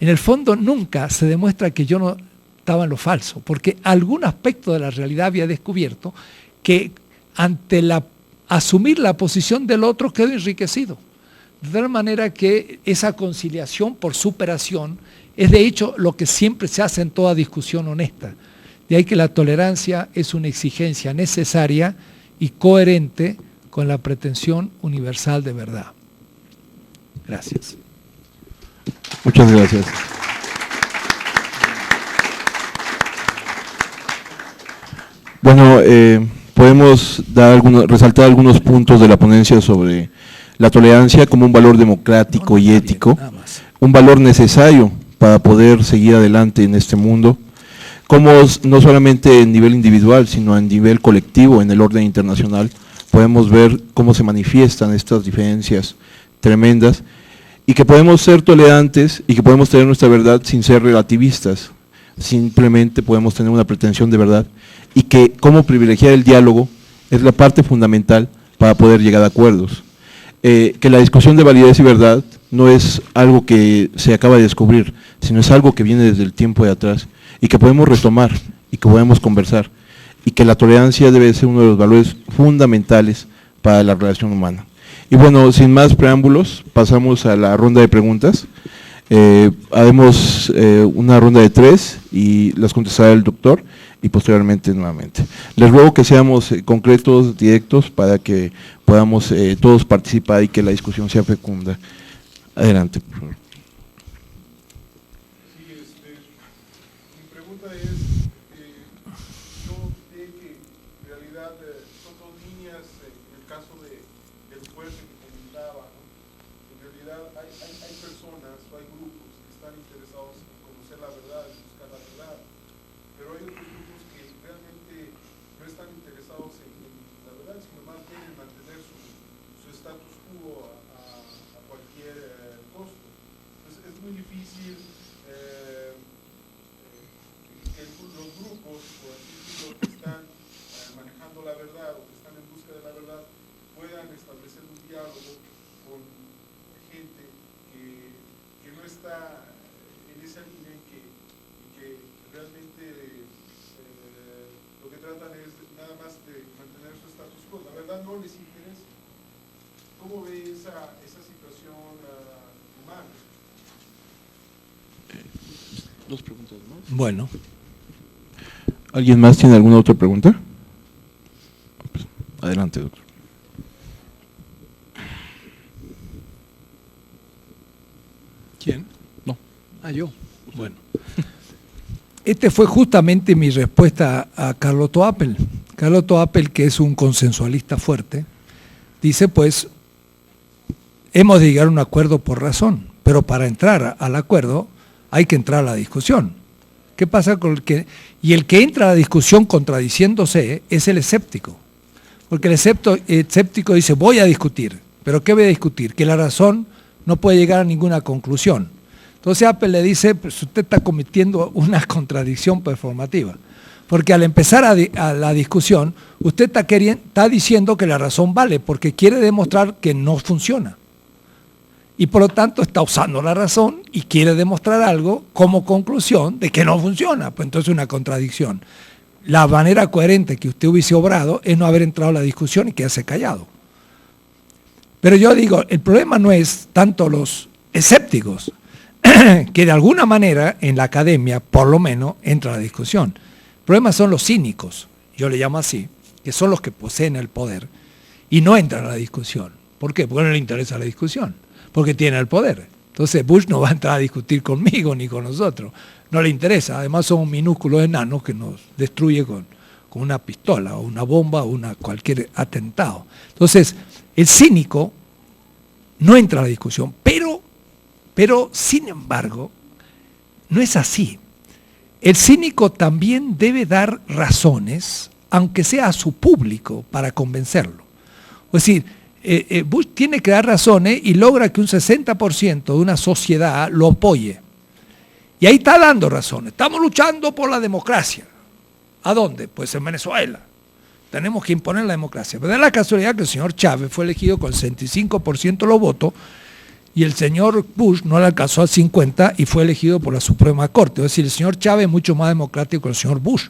en el fondo nunca se demuestra que yo no estaba en lo falso, porque algún aspecto de la realidad había descubierto que ante asumir la posición del otro quedó enriquecido. De tal manera que esa conciliación por superación es de hecho lo que siempre se hace en toda discusión honesta. De ahí que la tolerancia es una exigencia necesaria y coherente con la pretensión universal de verdad. Gracias. Muchas gracias. Bueno, podemos resaltar algunos puntos de la ponencia sobre la tolerancia como un valor democrático y ético, un valor necesario para poder seguir adelante en este mundo, como no solamente en nivel individual, sino a nivel colectivo, en el orden internacional, podemos ver cómo se manifiestan estas diferencias tremendas, y que podemos ser tolerantes y que podemos tener nuestra verdad sin ser relativistas, simplemente podemos tener una pretensión de verdad, y que cómo privilegiar el diálogo es la parte fundamental para poder llegar a acuerdos. Que la discusión de validez y verdad no es algo que se acaba de descubrir, sino es algo que viene desde el tiempo de atrás, y que podemos retomar, y que podemos conversar, y que la tolerancia debe ser uno de los valores fundamentales para la relación humana. Y bueno, sin más preámbulos, pasamos a la ronda de preguntas. Haremos una ronda de 3 y las contestará el doctor y posteriormente nuevamente. Les ruego que seamos concretos, directos, para que podamos todos participar y que la discusión sea fecunda. Adelante, por favor. Sí, mi pregunta es, yo sé que en realidad son dos líneas en el caso del juez que comentaba, ¿no? En realidad hay personas o hay grupos que están interesados en conocer la verdad, en buscar la verdad, pero hay otros grupos que realmente no están interesados en la verdad, sino más bien en mantener su status quo a cualquier costo. Entonces es muy difícil que los grupos, por así decirlo, que están manejando la verdad o que están en busca de la verdad, puedan establecer un diálogo con gente que no está en esa línea y que realmente lo que tratan es nada más de mantener su status quo. La verdad no les interesa. ¿Cómo ve esa situación humana? Dos preguntas más. Bueno. ¿Alguien más tiene alguna otra pregunta? Adelante, doctor. ¿Quién? No. Yo. Bueno. Este fue justamente mi respuesta a Carlotto Appel. Carlotto Appel, que es un consensualista fuerte, dice pues, hemos de llegar a un acuerdo por razón, pero para entrar al acuerdo hay que entrar a la discusión. ¿Qué pasa con el que...? Y el que entra a la discusión contradiciéndose es el escéptico. Porque el escéptico dice, voy a discutir, pero ¿qué voy a discutir? Que la razón no puede llegar a ninguna conclusión. Entonces Appel le dice, pues usted está cometiendo una contradicción performativa. Porque al empezar a la discusión, usted está diciendo que la razón vale, porque quiere demostrar que no funciona. Y por lo tanto está usando la razón y quiere demostrar algo como conclusión de que no funciona. Pues entonces es una contradicción. La manera coherente que usted hubiese obrado es no haber entrado a la discusión y quedarse callado. Pero yo digo, el problema no es tanto los escépticos, que de alguna manera en la academia, por lo menos, entra a la discusión. El problema son los cínicos, yo le llamo así, que son los que poseen el poder y no entran a la discusión. ¿Por qué? Porque no le interesa la discusión, porque tiene el poder. Entonces Bush no va a entrar a discutir conmigo ni con nosotros, no le interesa. Además somos minúsculos enanos que nos destruye con una pistola o una bomba o cualquier atentado. Entonces el cínico no entra a la discusión, pero sin embargo no es así. El cínico también debe dar razones, aunque sea a su público, para convencerlo. Es decir, Bush tiene que dar razones y logra que un 60% de una sociedad lo apoye. Y ahí está dando razones. Estamos luchando por la democracia. ¿A dónde? Pues en Venezuela. Tenemos que imponer la democracia. Pero da la casualidad que el señor Chávez fue elegido con el 65% de los votos y el señor Bush no le alcanzó al 50% y fue elegido por la Suprema Corte. Es decir, el señor Chávez es mucho más democrático que el señor Bush.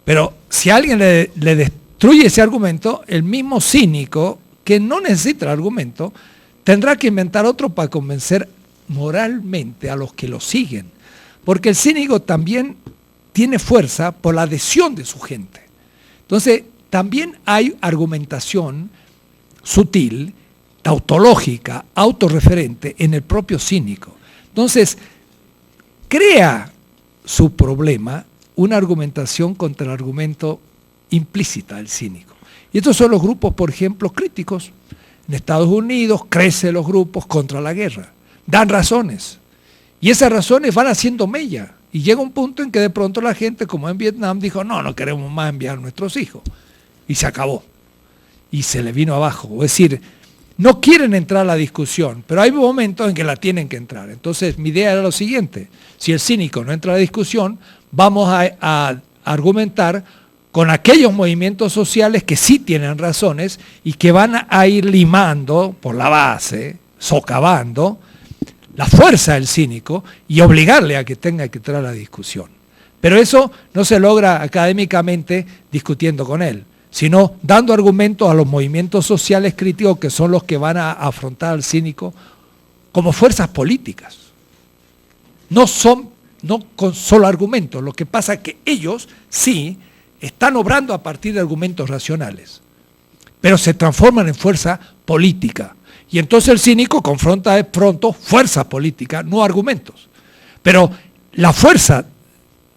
Pero si alguien le destruye ese argumento, el mismo cínico, que no necesita el argumento, tendrá que inventar otro para convencer moralmente a los que lo siguen. Porque el cínico también tiene fuerza por la adhesión de su gente. Entonces, también hay argumentación sutil, tautológica, autorreferente en el propio cínico. Entonces, crea su problema una argumentación contra el argumento implícita del cínico. Y estos son los grupos, por ejemplo, críticos. En Estados Unidos crecen los grupos contra la guerra, dan razones, y esas razones van haciendo mella, y llega un punto en que de pronto la gente, como en Vietnam, dijo, no queremos más enviar a nuestros hijos, y se acabó, y se le vino abajo. Es decir, no quieren entrar a la discusión, pero hay momentos en que la tienen que entrar. Entonces mi idea era lo siguiente: si el cínico no entra a la discusión, vamos a argumentar con aquellos movimientos sociales que sí tienen razones y que van a ir limando por la base, socavando la fuerza del cínico y obligarle a que tenga que entrar a la discusión. Pero eso no se logra académicamente discutiendo con él, sino dando argumentos a los movimientos sociales críticos, que son los que van a afrontar al cínico como fuerzas políticas. No con solo argumentos. Lo que pasa es que ellos sí están obrando a partir de argumentos racionales, pero se transforman en fuerza política. Y entonces el cínico confronta de pronto fuerza política, no argumentos. Pero la fuerza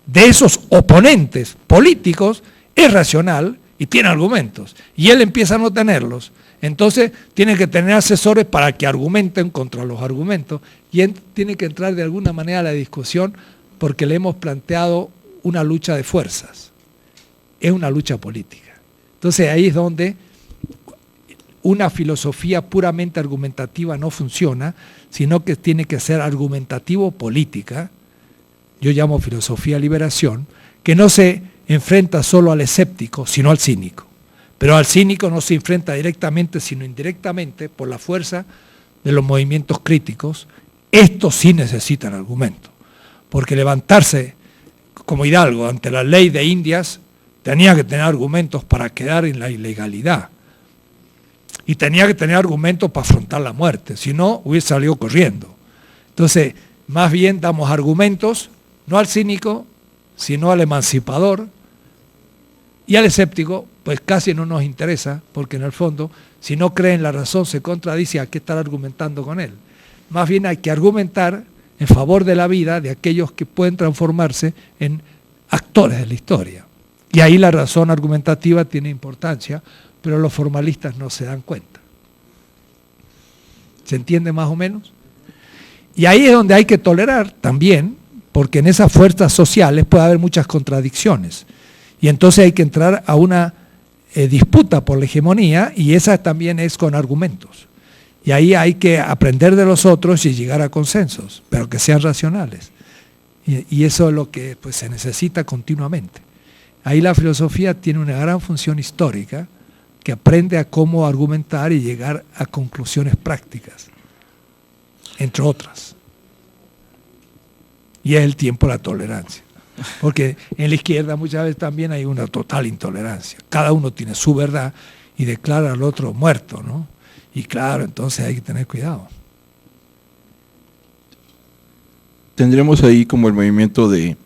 de esos oponentes políticos es racional y tiene argumentos. Y él empieza a no tenerlos. Entonces tiene que tener asesores para que argumenten contra los argumentos. Y él tiene que entrar de alguna manera a la discusión, porque le hemos planteado una lucha de fuerzas. Es una lucha política. Entonces ahí es donde una filosofía puramente argumentativa no funciona, sino que tiene que ser argumentativo-política. Yo llamo filosofía liberación, que no se enfrenta solo al escéptico, sino al cínico. Pero al cínico no se enfrenta directamente, sino indirectamente, por la fuerza de los movimientos críticos. Estos sí necesitan argumentos, porque levantarse como Hidalgo ante la ley de Indias tenía que tener argumentos para quedar en la ilegalidad. Y tenía que tener argumentos para afrontar la muerte, si no, hubiese salido corriendo. Entonces, más bien damos argumentos, no al cínico, sino al emancipador, y al escéptico, pues casi no nos interesa, porque en el fondo, si no cree en la razón, se contradice, ¿a qué estar argumentando con él? Más bien hay que argumentar en favor de la vida de aquellos que pueden transformarse en actores de la historia. Y ahí la razón argumentativa tiene importancia, pero los formalistas no se dan cuenta. ¿Se entiende más o menos? Y ahí es donde hay que tolerar también, porque en esas fuerzas sociales puede haber muchas contradicciones. Y entonces hay que entrar a una disputa por la hegemonía, y esa también es con argumentos. Y ahí hay que aprender de los otros y llegar a consensos, pero que sean racionales. Y eso es lo que pues, se necesita continuamente. Ahí la filosofía tiene una gran función histórica, que aprende a cómo argumentar y llegar a conclusiones prácticas, entre otras. Y es el tiempo de la tolerancia. Porque en la izquierda muchas veces también hay una total intolerancia. Cada uno tiene su verdad y declara al otro muerto, ¿no? Y claro, entonces hay que tener cuidado. Tendremos ahí como el movimiento de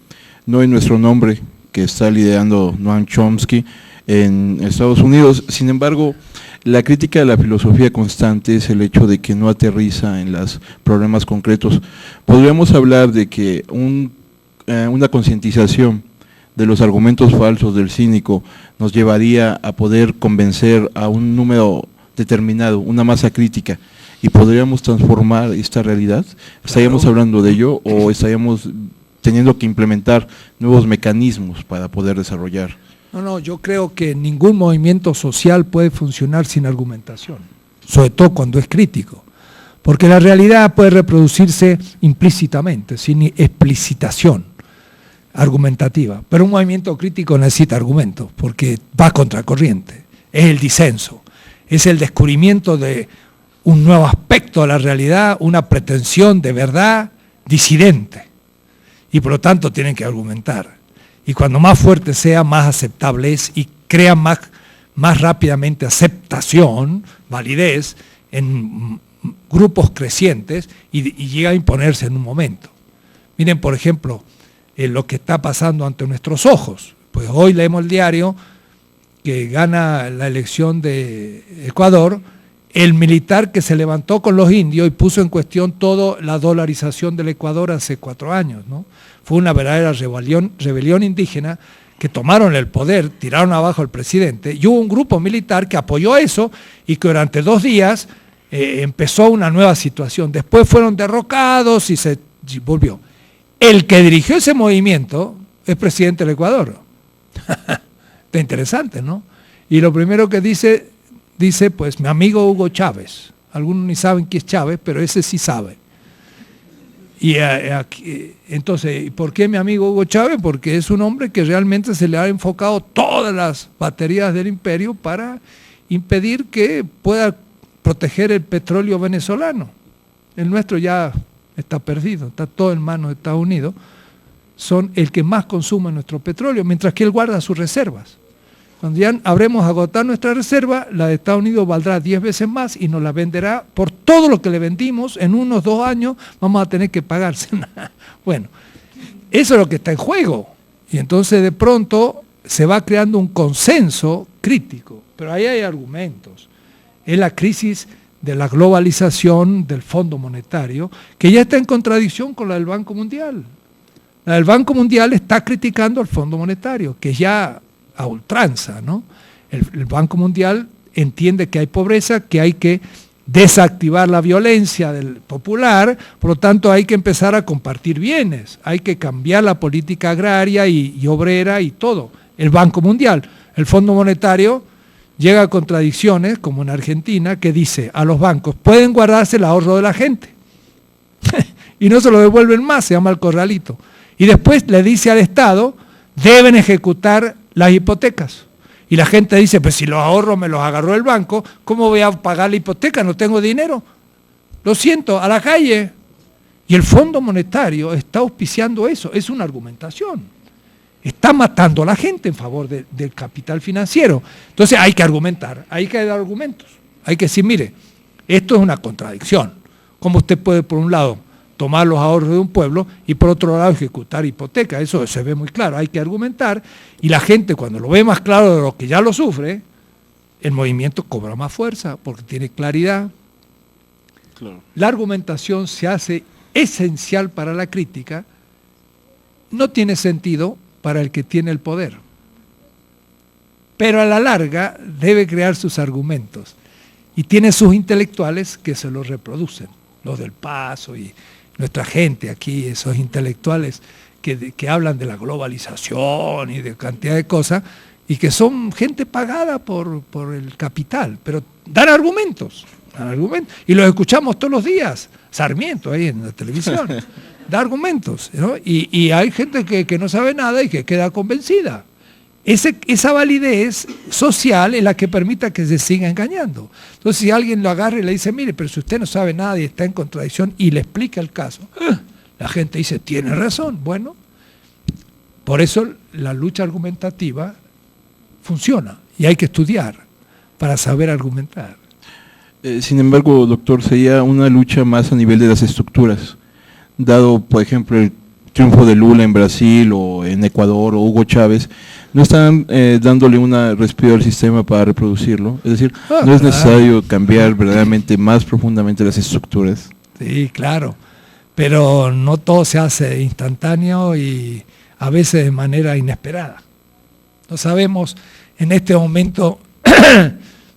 No en nuestro nombre, que está liderando Noam Chomsky en Estados Unidos. Sin embargo, la crítica de la filosofía constante es el hecho de que no aterriza en los problemas concretos. Podríamos hablar de que una concientización de los argumentos falsos del cínico nos llevaría a poder convencer a un número determinado, una masa crítica, y podríamos transformar esta realidad. ¿Estaríamos hablando de ello o estaríamos teniendo que implementar nuevos mecanismos para poder desarrollar? No, yo creo que ningún movimiento social puede funcionar sin argumentación, sobre todo cuando es crítico, porque la realidad puede reproducirse implícitamente, sin explicitación argumentativa, pero un movimiento crítico necesita argumentos, porque va contracorriente, es el disenso, es el descubrimiento de un nuevo aspecto de la realidad, una pretensión de verdad disidente, y por lo tanto tienen que argumentar. Y cuando más fuerte sea, más aceptable es y crea más rápidamente aceptación, validez en grupos crecientes y llega a imponerse en un momento. Miren, por ejemplo, lo que está pasando ante nuestros ojos. Pues hoy leemos el diario que gana la elección de Ecuador el militar que se levantó con los indios y puso en cuestión toda la dolarización del Ecuador hace 4 años, ¿no? Fue una verdadera rebelión indígena que tomaron el poder, tiraron abajo al presidente, y hubo un grupo militar que apoyó eso y que durante 2 días empezó una nueva situación. Después fueron derrocados y se volvió. El que dirigió ese movimiento es presidente del Ecuador. Está interesante, ¿no? Y lo primero que dice, pues, mi amigo Hugo Chávez. Algunos ni saben quién es Chávez, pero ese sí sabe. Y entonces, ¿por qué mi amigo Hugo Chávez? Porque es un hombre que realmente se le ha enfocado todas las baterías del imperio para impedir que pueda proteger el petróleo venezolano. El nuestro ya está perdido, está todo en manos de Estados Unidos. Son el que más consume nuestro petróleo, mientras que él guarda sus reservas. Cuando ya habremos agotado nuestra reserva, la de Estados Unidos valdrá 10 veces más y nos la venderá por todo lo que le vendimos. En unos 2 años vamos a tener que pagarse. Bueno, eso es lo que está en juego. Y entonces de pronto se va creando un consenso crítico. Pero ahí hay argumentos. Es la crisis de la globalización del Fondo Monetario, que ya está en contradicción con la del Banco Mundial. La del Banco Mundial está criticando al Fondo Monetario, que ya a ultranza, ¿no? El Banco Mundial entiende que hay pobreza, que hay que desactivar la violencia del popular, por lo tanto hay que empezar a compartir bienes, hay que cambiar la política agraria y obrera y todo. El Banco Mundial, el Fondo Monetario llega a contradicciones, como en Argentina, que dice a los bancos, pueden guardarse el ahorro de la gente, y no se lo devuelven más, se llama el corralito. Y después le dice al Estado, deben ejecutar las hipotecas. Y la gente dice, pues si los ahorros me los agarró el banco, ¿cómo voy a pagar la hipoteca? No tengo dinero. Lo siento, a la calle. Y el Fondo Monetario está auspiciando eso, es una argumentación. Está matando a la gente en favor del capital financiero. Entonces hay que argumentar, hay que dar argumentos. Hay que decir, mire, esto es una contradicción. ¿Cómo usted puede, por un lado, tomar los ahorros de un pueblo y por otro lado ejecutar hipoteca? Eso se ve muy claro, hay que argumentar, y la gente cuando lo ve más claro de lo que ya lo sufre, el movimiento cobra más fuerza porque tiene claridad. Claro. La argumentación se hace esencial para la crítica, no tiene sentido para el que tiene el poder, pero a la larga debe crear sus argumentos y tiene sus intelectuales que se los reproducen, los del Paso y nuestra gente aquí, esos intelectuales que hablan de la globalización y de cantidad de cosas, y que son gente pagada por el capital, pero dan argumentos, y los escuchamos todos los días, Sarmiento ahí en la televisión, da argumentos, ¿no? Y hay gente que no sabe nada y que queda convencida. Esa validez social es la que permite que se siga engañando. Entonces, si alguien lo agarra y le dice, mire, pero si usted no sabe nada y está en contradicción, y le explica el caso, la gente dice, tiene razón. Bueno, por eso la lucha argumentativa funciona y hay que estudiar para saber argumentar. Sin embargo, doctor, sería una lucha más a nivel de las estructuras. Dado, por ejemplo, el triunfo de Lula en Brasil o en Ecuador o Hugo Chávez, no están dándole una respiro al sistema para reproducirlo. Es decir, no es necesario cambiar verdaderamente más profundamente las estructuras. Sí, claro, pero no todo se hace instantáneo y a veces de manera inesperada. No sabemos en este momento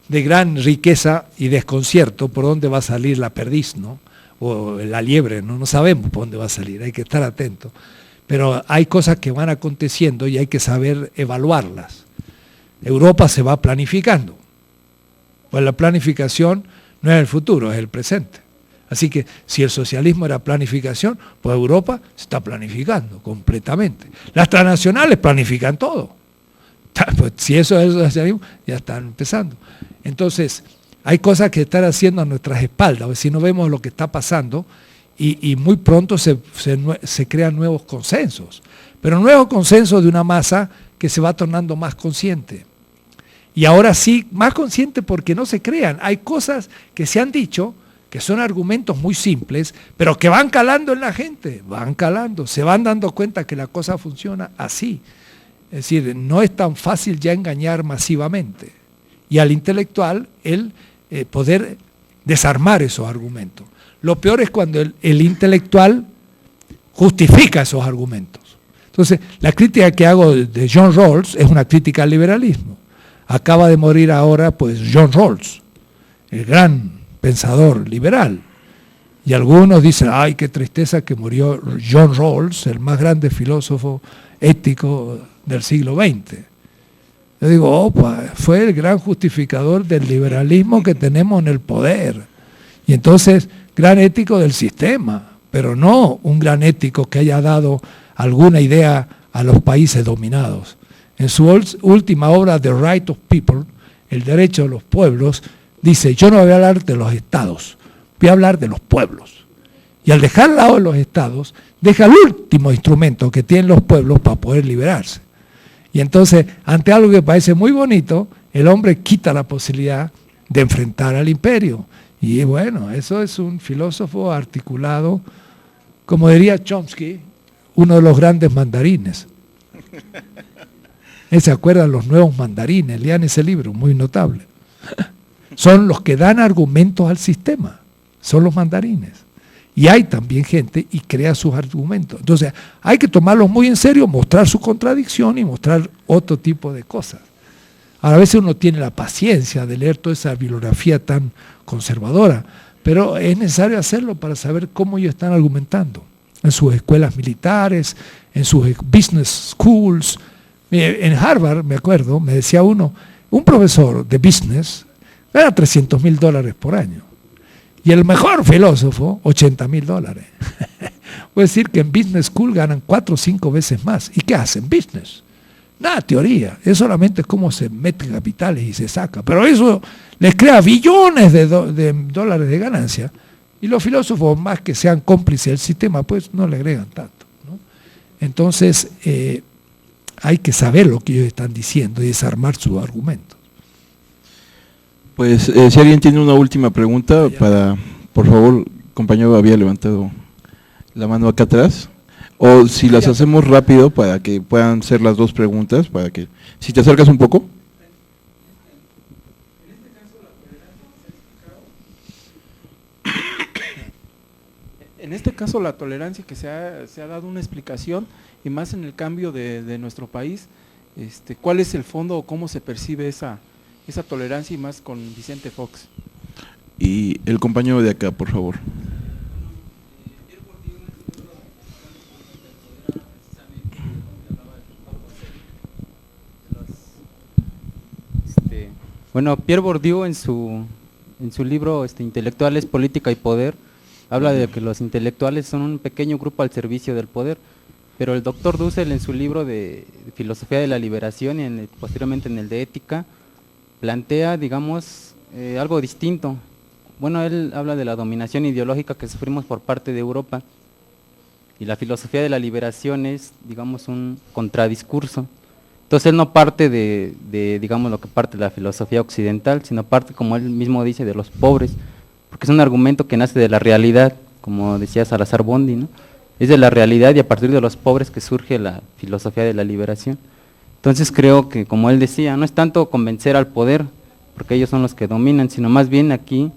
de gran riqueza y desconcierto por dónde va a salir la perdiz, ¿no? O la liebre, ¿no? No sabemos por dónde va a salir, hay que estar atentos. Pero hay cosas que van aconteciendo y hay que saber evaluarlas. Europa se va planificando. Pues la planificación no es el futuro, es el presente. Así que si el socialismo era planificación, pues Europa se está planificando completamente. Las transnacionales planifican todo. Pues si eso es el socialismo, ya están empezando. Entonces, hay cosas que están haciendo a nuestras espaldas, si no vemos lo que está pasando, y muy pronto se crean nuevos consensos, pero nuevos consensos de una masa que se va tornando más consciente. Y ahora sí, más consciente porque no se crean. Hay cosas que se han dicho, que son argumentos muy simples, pero que van calando en la gente, van calando, se van dando cuenta que la cosa funciona así. Es decir, no es tan fácil ya engañar masivamente. Y al intelectual, el poder desarmar esos argumentos. Lo peor es cuando el intelectual justifica esos argumentos. Entonces, la crítica que hago de John Rawls es una crítica al liberalismo. Acaba de morir ahora, pues, John Rawls, el gran pensador liberal. Y algunos dicen, ay, qué tristeza que murió John Rawls, el más grande filósofo ético del siglo XX. Yo digo, opa, fue el gran justificador del liberalismo que tenemos en el poder. Y entonces, gran ético del sistema, pero no un gran ético que haya dado alguna idea a los países dominados. En su última obra, The Right of People, el derecho de los pueblos, dice, yo no voy a hablar de los estados, voy a hablar de los pueblos. Y al dejar al lado de los estados, deja el último instrumento que tienen los pueblos para poder liberarse. Y entonces, ante algo que parece muy bonito, el hombre quita la posibilidad de enfrentar al imperio. Y bueno, eso es un filósofo articulado, como diría Chomsky, uno de los grandes mandarines. ¿Se acuerdan los nuevos mandarines? Lean ese libro, muy notable. Son los que dan argumentos al sistema, son los mandarines. Y hay también gente y crea sus argumentos. Entonces, hay que tomarlos muy en serio, mostrar su contradicción y mostrar otro tipo de cosas. Ahora, a veces uno tiene la paciencia de leer toda esa bibliografía tan conservadora, pero es necesario hacerlo para saber cómo ellos están argumentando. En sus escuelas militares, en sus business schools. En Harvard, me acuerdo, me decía un profesor de business gana $300,000 por año. Y el mejor filósofo, $80,000. Puede decir que en business school ganan 4 o 5 veces más. ¿Y qué hacen? Business. Nada, teoría. Es solamente cómo se mete capitales y se saca. Pero eso les crea billones de dólares de ganancia. Y los filósofos, más que sean cómplices del sistema, pues no le agregan tanto, ¿no? Entonces, hay que saber lo que ellos están diciendo y desarmar sus argumentos. Pues si alguien tiene una última pregunta, por favor, compañero, había levantado la mano acá atrás. O si las hacemos rápido para que puedan ser las dos preguntas, para que, si te acercas un poco. En este caso la tolerancia que se ha dado una explicación, y más en el cambio de nuestro país, ¿cuál es el fondo o cómo se percibe esa tolerancia, y más con Vicente Fox? Y el compañero de acá, por favor. Bueno, Pierre Bourdieu en su libro Intelectuales, Política y Poder, habla de que los intelectuales son un pequeño grupo al servicio del poder, pero el doctor Dussel en su libro de Filosofía de la Liberación y posteriormente en el de Ética, plantea, digamos, algo distinto. Bueno, él habla de la dominación ideológica que sufrimos por parte de Europa, y la filosofía de la liberación es, digamos, un contradiscurso. Entonces él no parte de digamos, lo que parte de la filosofía occidental, sino parte, como él mismo dice, de los pobres, porque es un argumento que nace de la realidad, como decía Salazar Bondi, ¿no? Es de la realidad y a partir de los pobres que surge la filosofía de la liberación. Entonces creo que, como él decía, no es tanto convencer al poder, porque ellos son los que dominan, sino más bien aquí,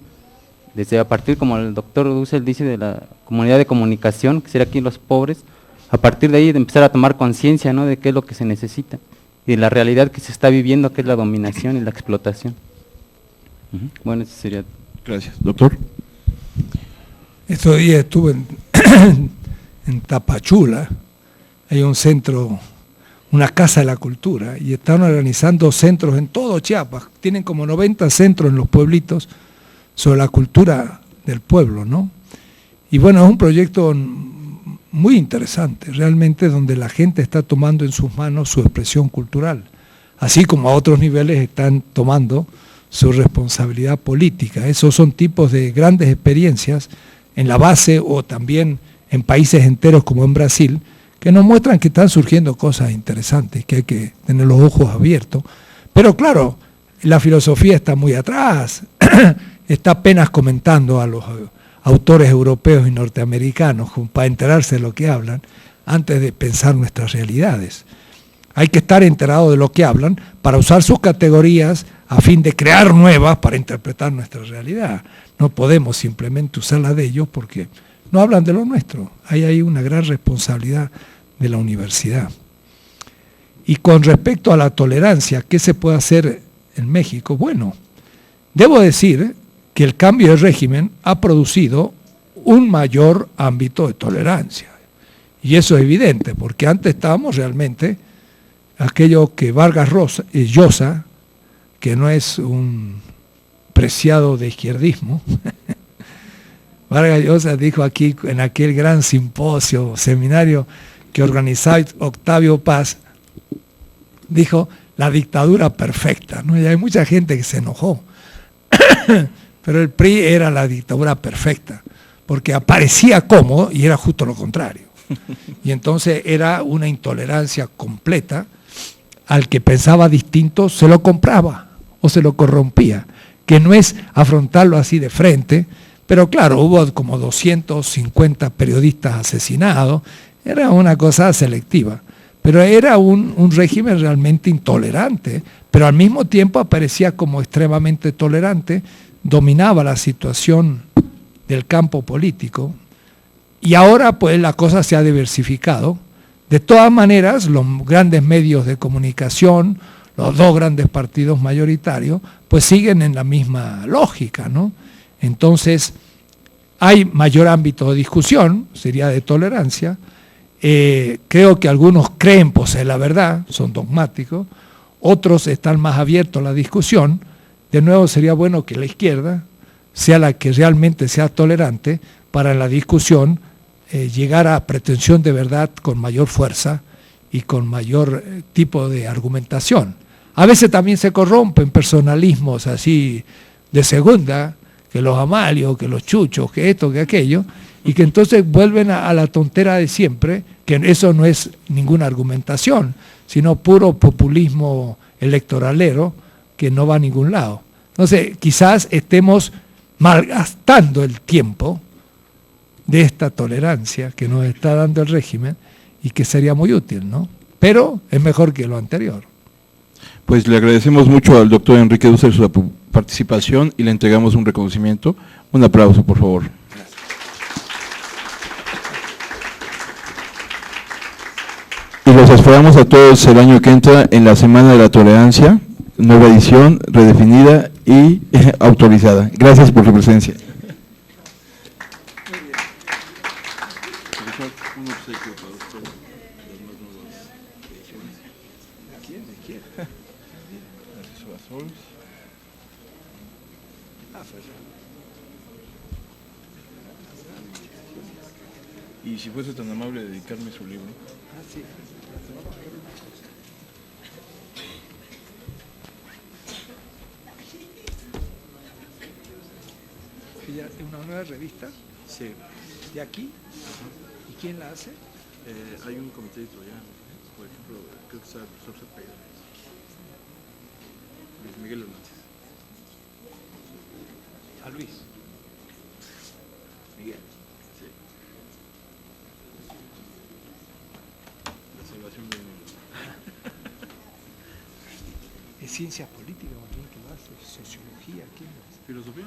desde a partir, como el doctor Dussel dice, de la comunidad de comunicación, que sería aquí los pobres, a partir de ahí de empezar a tomar conciencia, ¿no?, de qué es lo que se necesita, y de la realidad que se está viviendo, que es la dominación y la explotación. Bueno, eso sería. Gracias. Doctor. Estos días estuve en Tapachula, hay un centro, una casa de la cultura, y están organizando centros en todo Chiapas. Tienen como 90 centros en los pueblitos sobre la cultura del pueblo, ¿no? Y bueno, es un proyecto muy interesante, realmente, donde la gente está tomando en sus manos su expresión cultural, así como a otros niveles están tomando su responsabilidad política. Esos son tipos de grandes experiencias en la base o también en países enteros como en Brasil, que nos muestran que están surgiendo cosas interesantes, que hay que tener los ojos abiertos. Pero claro, la filosofía está muy atrás, está apenas comentando a los autores europeos y norteamericanos para enterarse de lo que hablan, antes de pensar nuestras realidades. Hay que estar enterado de lo que hablan para usar sus categorías a fin de crear nuevas para interpretar nuestra realidad. No podemos simplemente usarla de ellos porque no hablan de lo nuestro. Hay ahí una gran responsabilidad de la universidad. Y con respecto a la tolerancia, ¿qué se puede hacer en México? Bueno, debo decir que el cambio de régimen ha producido un mayor ámbito de tolerancia. Y eso es evidente, porque antes estábamos realmente aquello que Vargas Llosa, que no es un preciado de izquierdismo, Vargas Llosa dijo aquí en aquel gran simposio, seminario que organizaba Octavio Paz, dijo la dictadura perfecta, ¿no? Y hay mucha gente que se enojó, pero el PRI era la dictadura perfecta, porque aparecía cómodo y era justo lo contrario. Y entonces era una intolerancia completa, al que pensaba distinto se lo compraba o se lo corrompía, que no es afrontarlo así de frente, pero claro, hubo como 250 periodistas asesinados, era una cosa selectiva, pero era un régimen realmente intolerante, pero al mismo tiempo aparecía como extremadamente tolerante, dominaba la situación del campo político, y ahora pues la cosa se ha diversificado. De todas maneras, los grandes medios de comunicación, los dos grandes partidos mayoritarios, pues siguen en la misma lógica, ¿no? Entonces, hay mayor ámbito de discusión, sería de tolerancia. Creo que algunos creen poseer la verdad, son dogmáticos, otros están más abiertos a la discusión. De nuevo, sería bueno que la izquierda sea la que realmente sea tolerante para en la discusión llegar a pretensión de verdad con mayor fuerza y con mayor tipo de argumentación. A veces también se corrompen personalismos así de segunda, que los Amalios, que los Chuchos, que esto, que aquello, y que entonces vuelven a la tontera de siempre, que eso no es ninguna argumentación, sino puro populismo electoralero que no va a ningún lado. Entonces, quizás estemos malgastando el tiempo de esta tolerancia que nos está dando el régimen y que sería muy útil, ¿no? Pero es mejor que lo anterior. Pues le agradecemos mucho al doctor Enrique Dussel su participación y le entregamos un reconocimiento. Un aplauso, por favor. Y los esperamos a todos el año que entra en la Semana de la Tolerancia, nueva edición, redefinida y autorizada. Gracias por su presencia. Y si fuese tan amable de dedicarme su libro. Sí. ¿Una nueva revista? Sí. ¿De aquí? ¿Y quién la hace? Hay un comité editorial, por ejemplo, creo que está el profesor Cepeda, Luis Miguel Hernández. A Luis. Miguel. Sí. La salvación del mundo. ¿Es ciencia política o quién que lo hace? ¿Sociología? ¿Quién lo hace? ¿Filosofía?